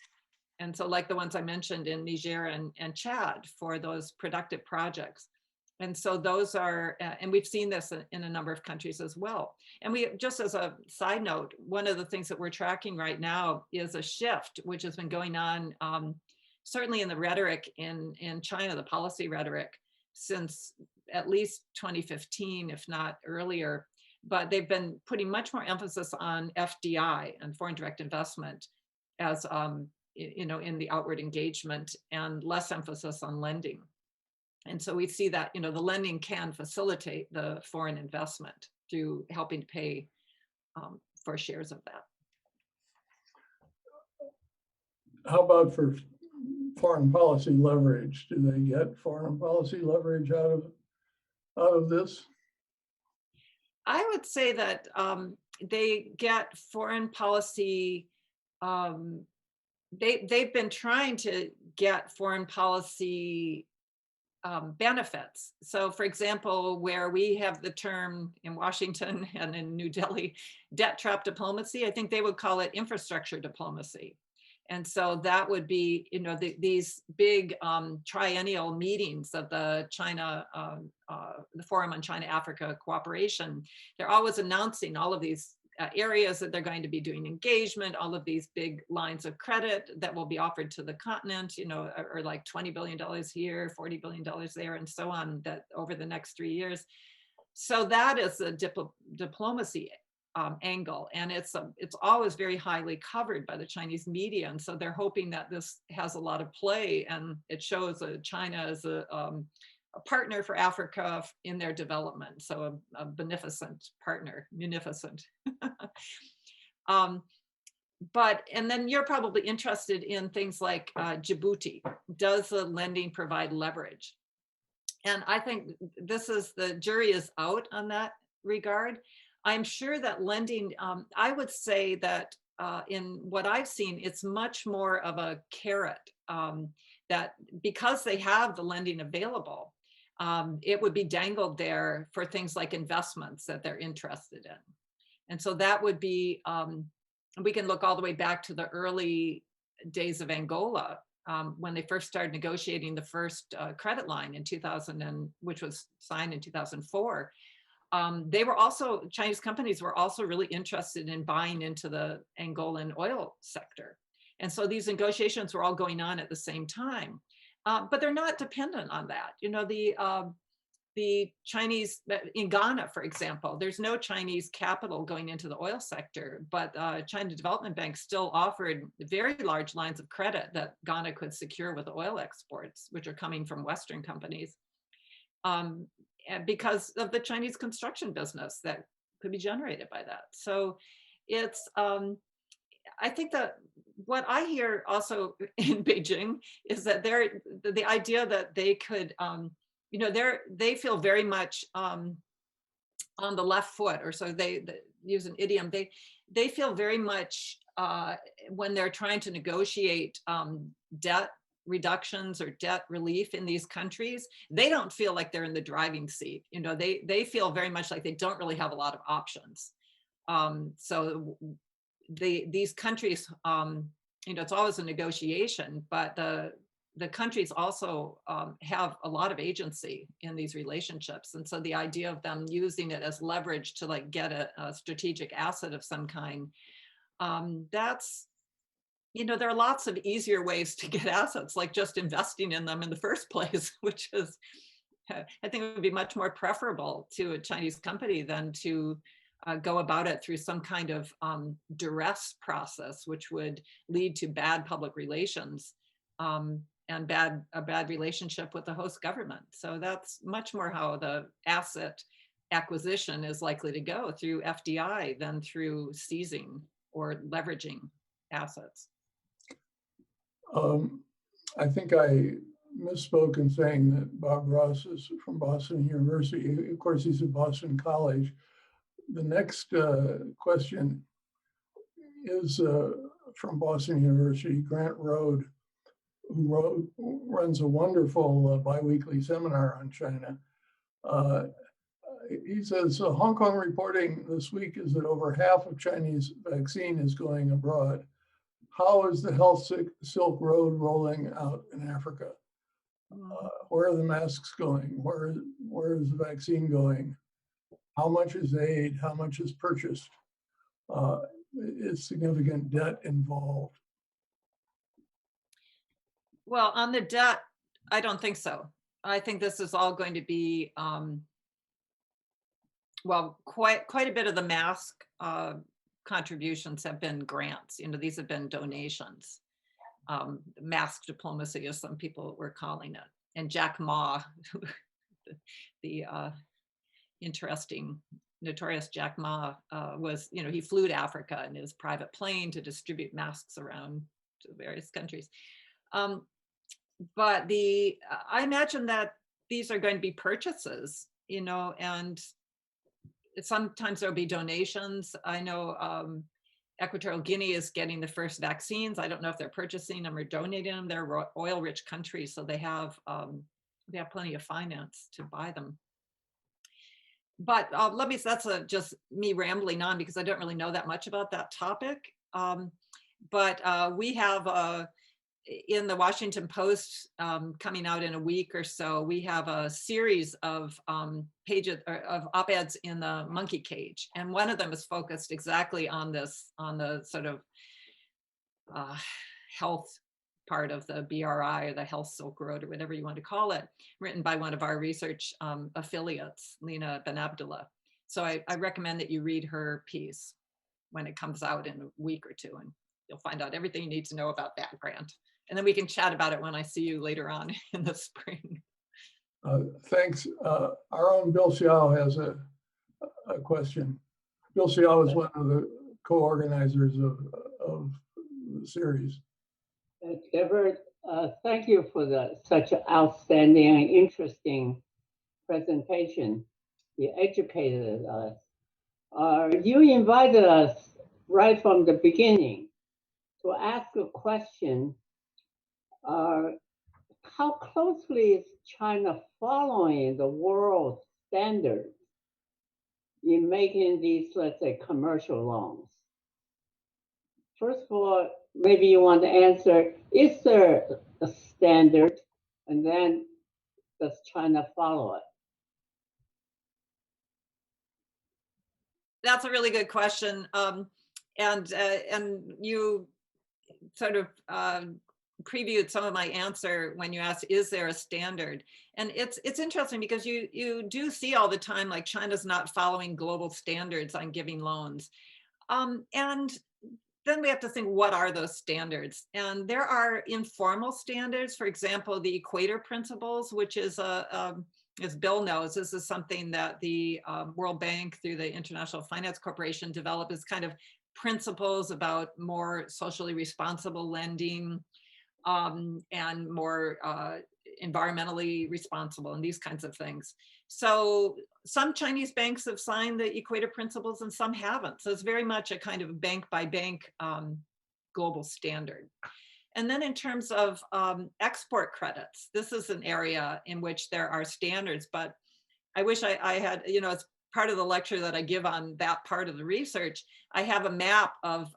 And so like the ones I mentioned in Niger and Chad for those productive projects. And so those are, and we've seen this in a number of countries as well. And we, just as a side note, one of the things that we're tracking right now is a shift, which has been going on, certainly in the rhetoric in China, the policy rhetoric, since at least 2015, if not earlier. But they've been putting much more emphasis on FDI and foreign direct investment as, in the outward engagement, and less emphasis on lending. And so we see that, the lending can facilitate the foreign investment through helping to pay for shares of that. How about for foreign policy leverage? Do they get foreign policy leverage out of this? I would say that they get foreign policy. They've been trying to get foreign policy benefits. So for example, where we have the term in Washington and in New Delhi, debt trap diplomacy, I think they would call it infrastructure diplomacy. And so that would be, these big triennial meetings of the the Forum on China-Africa Cooperation. They're always announcing all of these areas that they're going to be doing engagement, all of these big lines of credit that will be offered to the continent, or like $20 billion here, $40 billion there, and so on, that over the next 3 years. So that is a diplomacy angle, and it's always very highly covered by the Chinese media, and so they're hoping that this has a lot of play, and it shows China as a partner for Africa in their development, so a beneficent partner, munificent. And then you're probably interested in things like Djibouti. Does the lending provide leverage? And I think the jury is out on that regard. I'm sure that lending, I would say that in what I've seen, it's much more of a carrot, that because they have the lending available, it would be dangled there for things like investments that they're interested in. And so that would be, we can look all the way back to the early days of Angola, when they first started negotiating the first credit line in 2000, which was signed in 2004. Chinese companies were also really interested in buying into the Angolan oil sector. And so these negotiations were all going on at the same time. But they're not dependent on that. the Chinese, in Ghana, for example, there's no Chinese capital going into the oil sector, but China Development Bank still offered very large lines of credit that Ghana could secure with oil exports, which are coming from Western companies, and because of the Chinese construction business that could be generated by that. So it's, I think that what I hear also in Beijing is that the idea that they could, you know, they feel very much on the left foot, or so they use an idiom. They feel very much when they're trying to negotiate debt reductions or debt relief in these countries, they don't feel like they're in the driving seat. You know, they feel very much like they don't really have a lot of options. So these countries, you know, it's always a negotiation, but the countries also have a lot of agency in these relationships. And so the idea of them using it as leverage to like get a strategic asset of some kind, that's, you know, there are lots of easier ways to get assets, like just investing in them in the first place, which is, I think it would be much more preferable to a Chinese company than to go about it through some kind of duress process, which would lead to bad public relations. And a bad relationship with the host government. So that's much more how the asset acquisition is likely to go, through FDI than through seizing or leveraging assets. I think I misspoke in saying that Bob Ross is from Boston University. Of course, he's at Boston College. The next question is from Boston University, Grant Rode, who runs a wonderful biweekly seminar on China. He says, Hong Kong reporting this week is that over half of Chinese vaccine is going abroad. How is the Health Silk Road rolling out in Africa? Where are the masks going? Where is the vaccine going? How much is aid? How much is purchased? Is significant debt involved? Well, on the debt, I don't think so. I think this is all going to be, well, quite a bit of the mask contributions have been grants. You know, these have been donations. Mask diplomacy, as some people were calling it. And Jack Ma, the interesting, notorious Jack Ma, was, you know, he flew to Africa in his private plane to distribute masks around to various countries. But I imagine that these are going to be purchases, you know, and sometimes there'll be donations. I know Equatorial Guinea is getting the first vaccines. I don't know if they're purchasing them or donating them. They're oil-rich countries, so they have plenty of finance to buy them. But that's just me rambling on because I don't really know that much about that topic. But we have in the Washington Post coming out in a week or so, we have a series of pages of op-eds in the monkey cage. And one of them is focused exactly on this, on the sort of health part of the BRI, or the Health Silk Road, or whatever you want to call it, written by one of our research affiliates, Lena Ben Abdullah. So I recommend that you read her piece when it comes out in a week or two, and you'll find out everything you need to know about that grant. And then we can chat about it when I see you later on in the spring. Thanks. Our own Bill Xiao has a question. Bill Xiao is one of the co-organizers of the series. Deborah, thank you for such an outstanding and interesting presentation. You educated us. You invited us right from the beginning to ask a question. How closely is China following the world standards in making these, let's say, commercial loans? First of all, maybe you want to answer, is there a standard? And then does China follow it? That's a really good question. And you sort of previewed some of my answer when you asked, is there a standard? And it's interesting because you do see all the time, like China's not following global standards on giving loans. And then we have to think, what are those standards? And there are informal standards. For example, the Equator Principles, which is as Bill knows, this is something that the World Bank through the International Finance Corporation developed as kind of principles about more socially responsible lending, and more environmentally responsible and these kinds of things. So some Chinese banks have signed the Equator Principles and some haven't. So it's very much a kind of bank by bank global standard. And then in terms of export credits, this is an area in which there are standards, but I wish I had, as part of the lecture that I give on that part of the research, I have a map of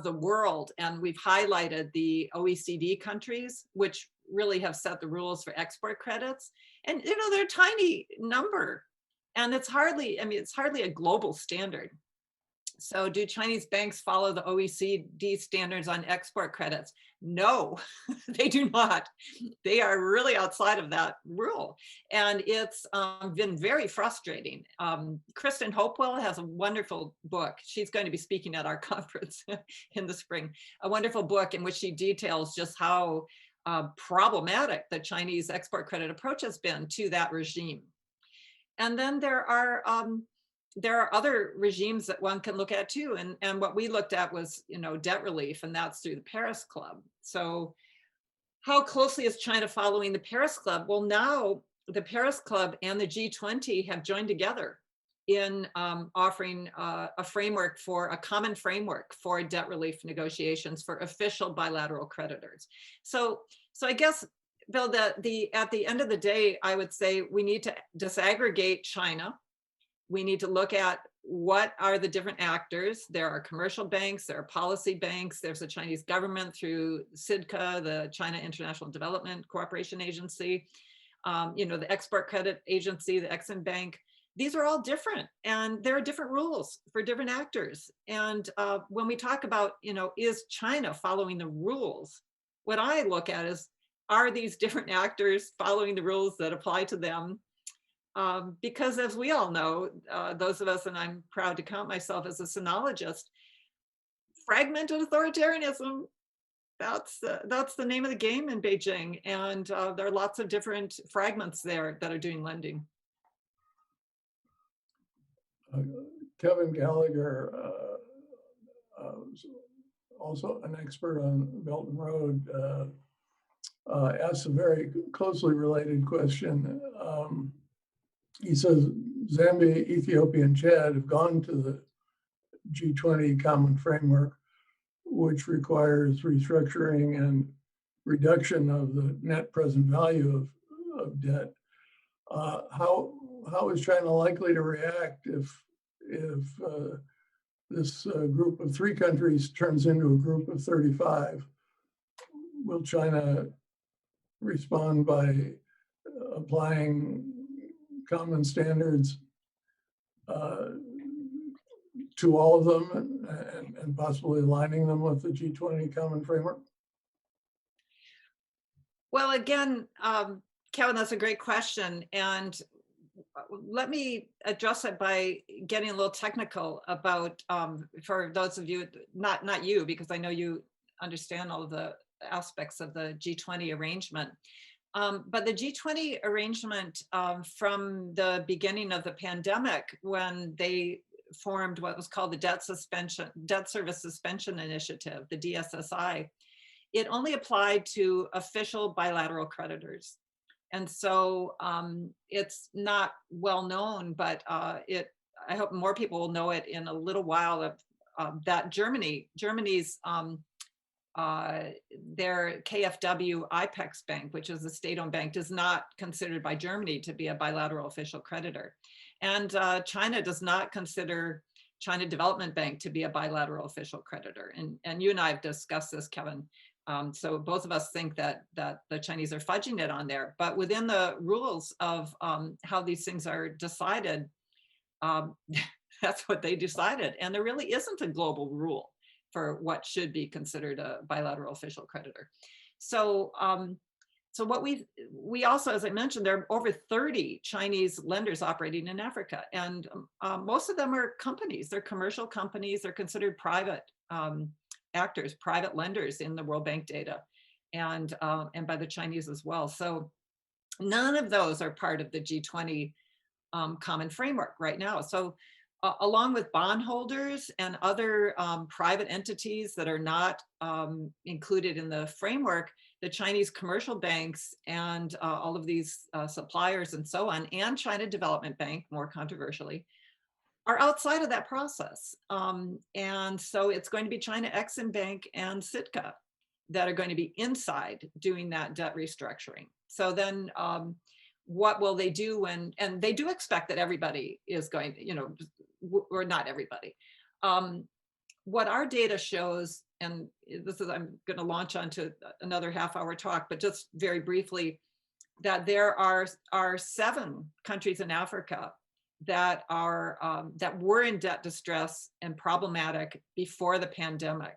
the world, and we've highlighted the OECD countries, which really have set the rules for export credits. And they're a tiny number, and it's hardly a global standard. So do Chinese banks follow the OECD standards on export credits? No, they do not. They are really outside of that rule. And it's been very frustrating. Kristen Hopewell has a wonderful book. She's going to be speaking at our conference in the spring. A wonderful book in which she details just how problematic the Chinese export credit approach has been to that regime. And then there are other regimes that one can look at too. And what we looked at was, debt relief, and that's through the Paris Club. So how closely is China following the Paris Club? Well, now the Paris Club and the G20 have joined together in offering a common framework for debt relief negotiations for official bilateral creditors. So I guess, Bill, at the end of the day, I would say we need to disaggregate China. We need to look at what are the different actors. There are commercial banks, there are policy banks, there's the Chinese government through CIDCA, the China International Development Cooperation Agency, the Export Credit Agency, the Exim Bank. These are all different, and there are different rules for different actors. And when we talk about, is China following the rules? What I look at is, are these different actors following the rules that apply to them? Because as we all know, those of us, and I'm proud to count myself as a sinologist, fragmented authoritarianism, that's the name of the game in Beijing. And there are lots of different fragments there that are doing lending. Kevin Gallagher, also an expert on Belt and Road, asked a very closely related question. He says Zambia, Ethiopia, and Chad have gone to the G20 common framework, which requires restructuring and reduction of the net present value of debt. How is China likely to react if this group of 3 countries turns into a group of 35? Will China respond by applying common standards to all of them and possibly aligning them with the G20 common framework? Well, again, Kevin, that's a great question. And let me address it by getting a little technical about, for those of you, not you, because I know you understand all of the aspects of the G20 arrangement. But the G20 arrangement from the beginning of the pandemic, when they formed what was called the Debt Service Suspension Initiative, the DSSI, it only applied to official bilateral creditors. And so it's not well known, but I hope more people will know it in a little while, that Germany's their KfW IPEX Bank, which is a state-owned bank, is not considered by Germany to be a bilateral official creditor. And China does not consider China Development Bank to be a bilateral official creditor. And you and I have discussed this, Kevin. So both of us think that the Chinese are fudging it on there. But within the rules of how these things are decided, that's what they decided. And there really isn't a global rule for what should be considered a bilateral official creditor. So, so what we also, as I mentioned, there are over 30 Chinese lenders operating in Africa, and most of them are companies. They're commercial companies. They're considered private actors, private lenders in the World Bank data, and by the Chinese as well. So none of those are part of the G20 common framework right now. So along with bondholders and other private entities that are not included in the framework, the Chinese commercial banks and all of these suppliers and so on, and China Development Bank, more controversially, are outside of that process. And so it's going to be China Exim Bank and Sitka that are going to be inside doing that debt restructuring. So then what will they do when, and they do expect that everybody is going to, you know, or not everybody. What our data shows, and this is, I'm going to launch onto another half-hour talk, but just very briefly, that there are 7 countries in Africa that are that were in debt distress and problematic before the pandemic.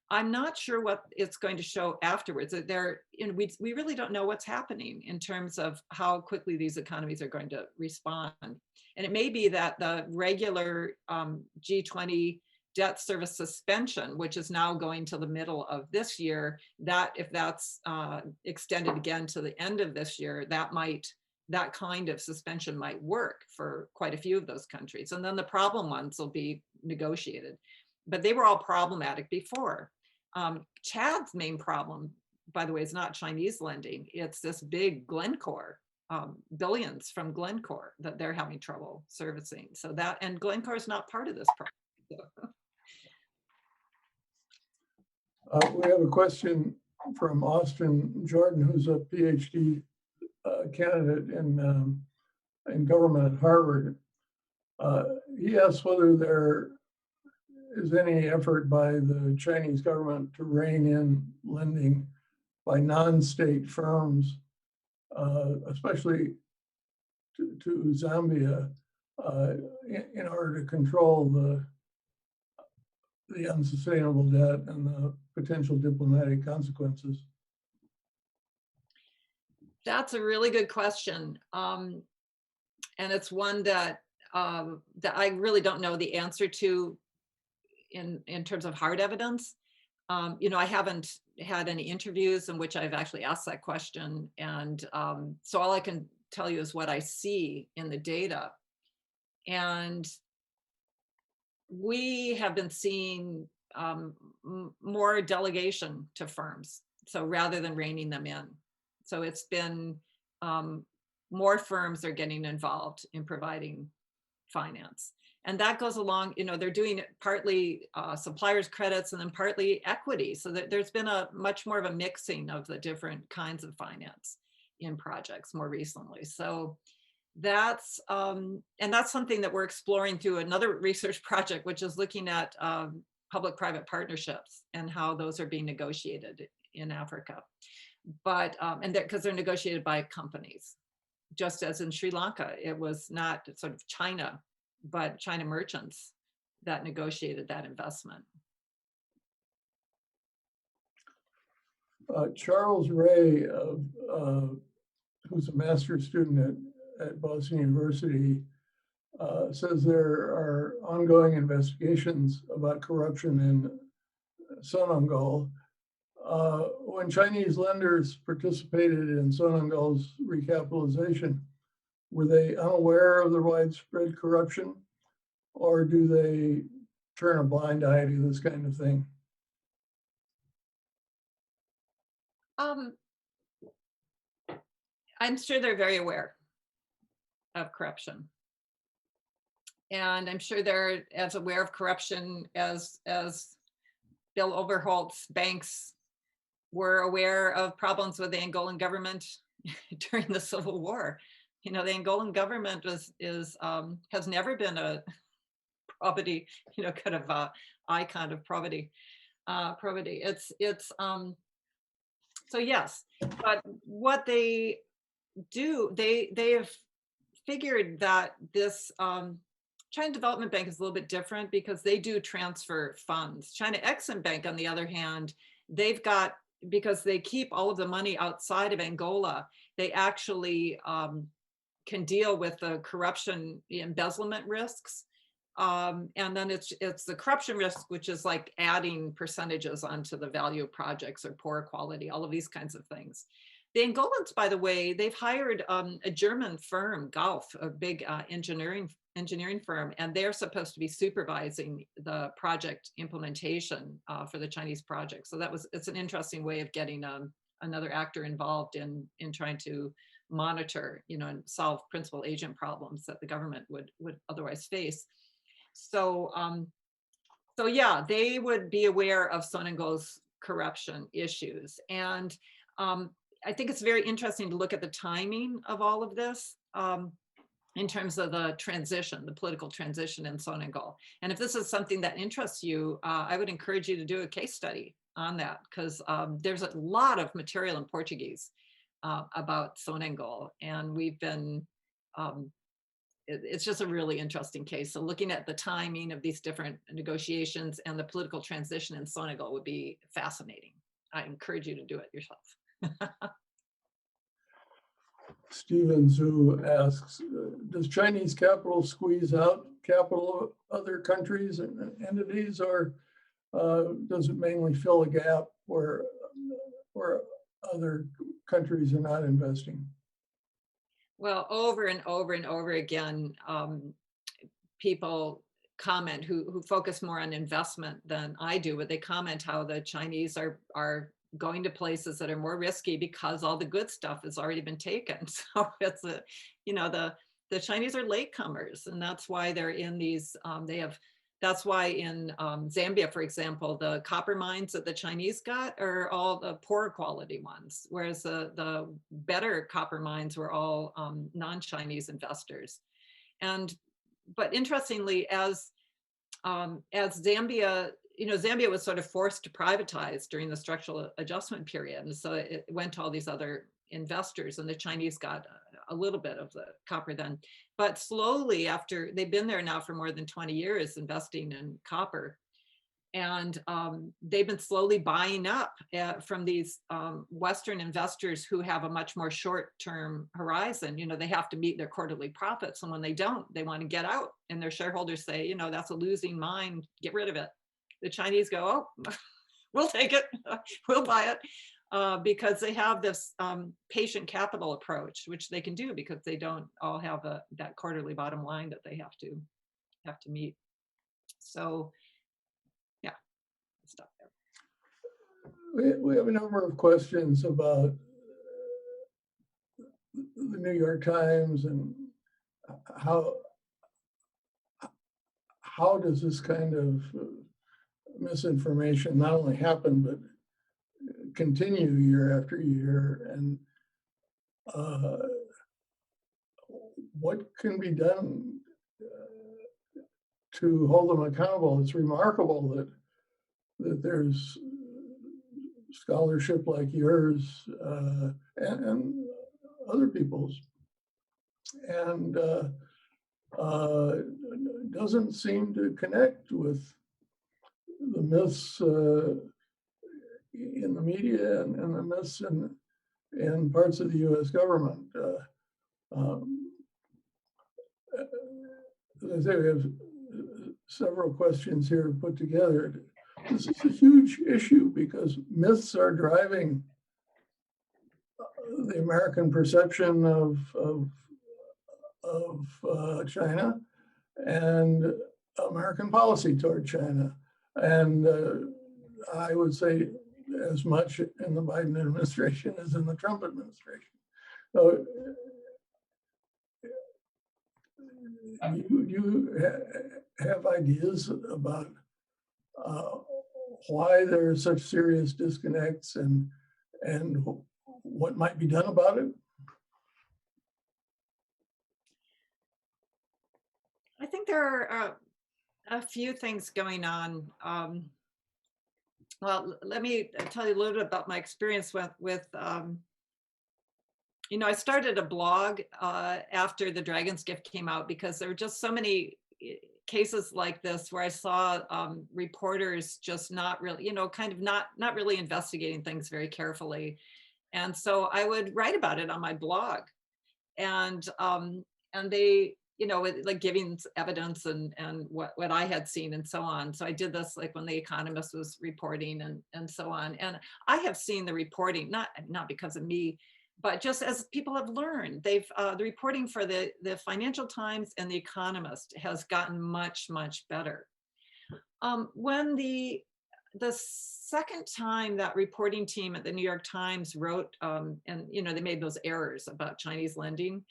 I'm not sure what it's going to show afterwards. There, you know, we really don't know what's happening in terms of how quickly these economies are going to respond. And it may be that the regular G20 debt service suspension, which is now going to the middle of this year, that if that's extended again to the end of this year, that kind of suspension might work for quite a few of those countries. And then the problem ones will be negotiated. But they were all problematic before. Chad's main problem, by the way, is not Chinese lending. It's this big Glencore, billions from Glencore that they're having trouble servicing. So that, and Glencore is not part of this problem. We have a question from Austin Jordan, who's a PhD candidate in government at Harvard. He asks whether there is any effort by the Chinese government to rein in lending by non-state firms, especially to Zambia, in order to control the unsustainable debt and the potential diplomatic consequences. That's a really good question. And it's one that that I really don't know the answer to in terms of hard evidence. You know, I haven't had any interviews in which I've actually asked that question. And so all I can tell you is what I see in the data. And we have been seeing more delegation to firms. So rather than reining them in. So it's been more firms are getting involved in providing finance. And that goes along, you know, they're doing it partly suppliers credits and then partly equity. So that there's been a much more of a mixing of the different kinds of finance in projects more recently. So that's, and that's something that we're exploring through another research project, which is looking at public-private partnerships and how those are being negotiated in Africa. But, and because they're negotiated by companies, just as in Sri Lanka, it was not sort of China, but China merchants that negotiated that investment. Charles Ray, who's a master's student at Boston University, says there are ongoing investigations about corruption in Sonangol. When Chinese lenders participated in Sonangol's recapitalization, were they unaware of the widespread corruption, or do they turn a blind eye to this kind of thing? I'm sure they're very aware of corruption. And I'm sure they're as aware of corruption as Bill Overholt's banks were aware of problems with the Angolan government during the Civil War. You know, the Angolan government has never been a probity, you know, kind of icon of probity. So yes, but what they do, they have figured that this China Development Bank is a little bit different because they do transfer funds. China Exim Bank, on the other hand, they've got, because they keep all of the money outside of Angola, they actually can deal with the corruption embezzlement risks. And then it's the corruption risk, which is like adding percentages onto the value of projects or poor quality, all of these kinds of things. The Angolans, by the way, they've hired a German firm, Gulf, a big engineering firm, and they're supposed to be supervising the project implementation for the Chinese project. So it's an interesting way of getting another actor involved in trying to monitor, and solve principal agent problems that the government would otherwise face. So, so yeah, they would be aware of Sonangol's corruption issues. And I think it's very interesting to look at the timing of all of this in terms of the transition, the political transition in Sonangol. And if this is something that interests you, I would encourage you to do a case study on that, because there's a lot of material in Portuguese about Sonangol. And we've been, it's just a really interesting case. So looking at the timing of these different negotiations and the political transition in Sonangol would be fascinating. I encourage you to do it yourself. Stephen Zhu asks, does Chinese capital squeeze out capital of other countries and entities, or does it mainly fill a gap where other countries are not investing? Well, over and over and over again, people comment who focus more on investment than I do, but they comment how the Chinese are going to places that are more risky because all the good stuff has already been taken. So it's the Chinese are latecomers, and that's why they're in these, that's why in Zambia, for example, the copper mines that the Chinese got are all the poorer quality ones, whereas the better copper mines were all non-Chinese investors. But interestingly, as Zambia, Zambia was sort of forced to privatize during the structural adjustment period. And so it went to all these other investors, and the Chinese got a little bit of the copper then. But slowly, after they've been there now for more than 20 years investing in copper, and they've been slowly buying up from these Western investors who have a much more short-term horizon. They have to meet their quarterly profits, and when they don't, they want to get out. And their shareholders say, that's a losing mine, get rid of it. The Chinese go, oh, we'll take it, we'll buy it, because they have this patient capital approach, which they can do because they don't all have that quarterly bottom line that they have to meet. So, yeah, I'll stop there. We have a number of questions about the New York Times and how does this kind of misinformation not only happen, but continue year after year, and what can be done to hold them accountable? It's remarkable that there's scholarship like yours and other people's, and doesn't seem to connect with the myths in the media and the myths in parts of the U.S. government. As I say, we have several questions here put together. This is a huge issue because myths are driving the American perception of China and American policy toward China. And I would say as much in the Biden administration as in the Trump administration. So you have ideas about why there are such serious disconnects and what might be done about it? I think there are a few things going on. Well, let me tell you a little bit about my experience with I started a blog after The Dragon's Gift came out because there were just so many cases like this where I saw reporters just not really, kind of not really investigating things very carefully. And so I would write about it on my blog, and they, like giving evidence and what I had seen and so on. So I did this like when The Economist was reporting and so on. And I have seen the reporting, not because of me, but just as people have learned, they've the reporting for the Financial Times and The Economist has gotten much, much better. When the second time that reporting team at the New York Times wrote, and they made those errors about Chinese lending,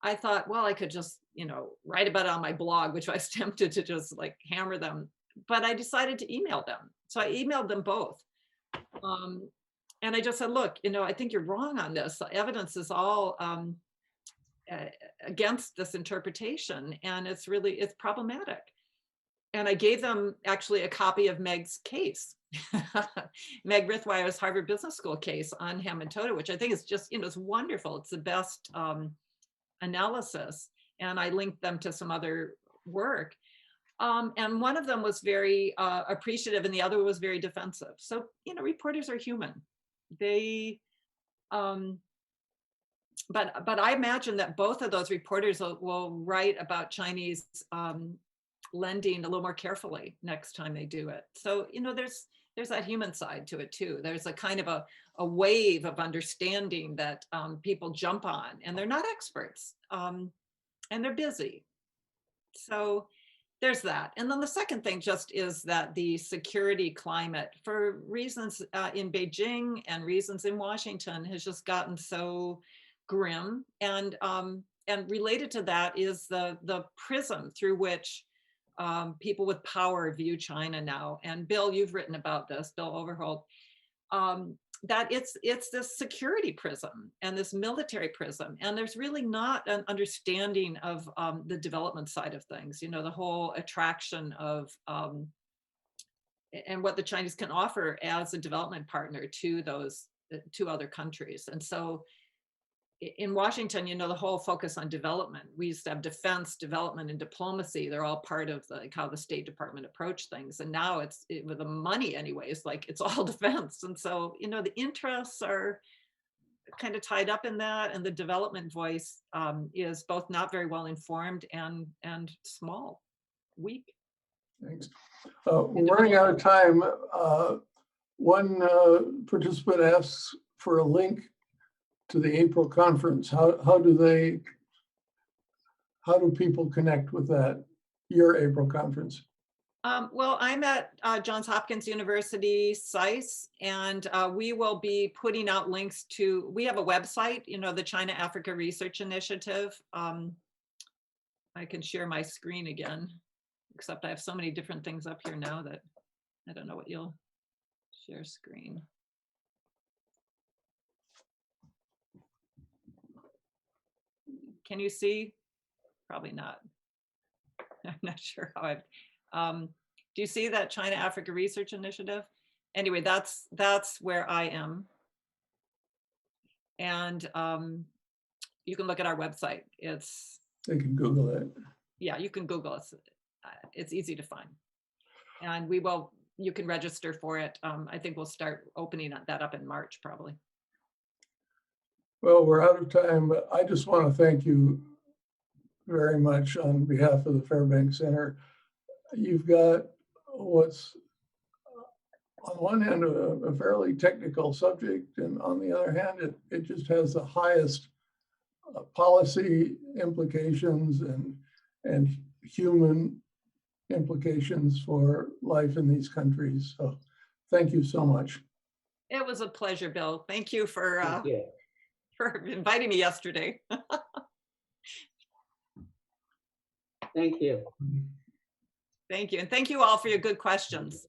I thought, well, I could just, write about it on my blog, which I was tempted to just like hammer them, but I decided to email them. So I emailed them both. And I just said, look, I think you're wrong on this. The evidence is all against this interpretation, and it's problematic. And I gave them actually a copy of Meg's case, Meg Rithwire's Harvard Business School case on Ham-and-Toda, which I think is just, it's wonderful. It's the best analysis. And I linked them to some other work. And one of them was very appreciative and the other was very defensive. So, reporters are human. They, but I imagine that both of those reporters will write about Chinese lending a little more carefully next time they do it. So, there's that human side to it too. There's a kind of a wave of understanding that people jump on, and they're not experts, and they're busy. So there's that. And then the second thing just is that the security climate, for reasons in Beijing and reasons in Washington, has just gotten so grim. And related to that is the prism through which people with power view China now. And Bill, you've written about this, Bill Overholt, that it's this security prism and this military prism. And there's really not an understanding of the development side of things, the whole attraction of, and what the Chinese can offer as a development partner to those two other countries. And so in Washington, the whole focus on development, we used to have defense, development, and diplomacy. They're all part of how the State Department approached things. And now with the money anyways, like it's all defense. And so, the interests are kind of tied up in that. And the development voice is both not very well informed and small, weak. Thanks. We're running out of time. One participant asks for a link to the April conference. How do people connect with that, your April conference? Well, I'm at Johns Hopkins University, SAIS, and we will be putting out links to, we have a website, the China Africa Research Initiative. I can share my screen again, except I have so many different things up here now that I don't know what you'll share screen. Can you see? Probably not. I'm not sure how do you see that China Africa Research Initiative? Anyway, that's where I am. And you can look at our website. They can Google it. Yeah, you can Google it. It's easy to find. And you can register for it. I think we'll start opening that up in March, probably. Well, we're out of time, but I just want to thank you very much on behalf of the Fairbank Center. You've got what's on one hand a fairly technical subject, and on the other hand, it just has the highest policy implications and human implications for life in these countries. So thank you so much. It was a pleasure, Bill. Thank you for inviting me yesterday. Thank you. Thank you. And thank you all for your good questions.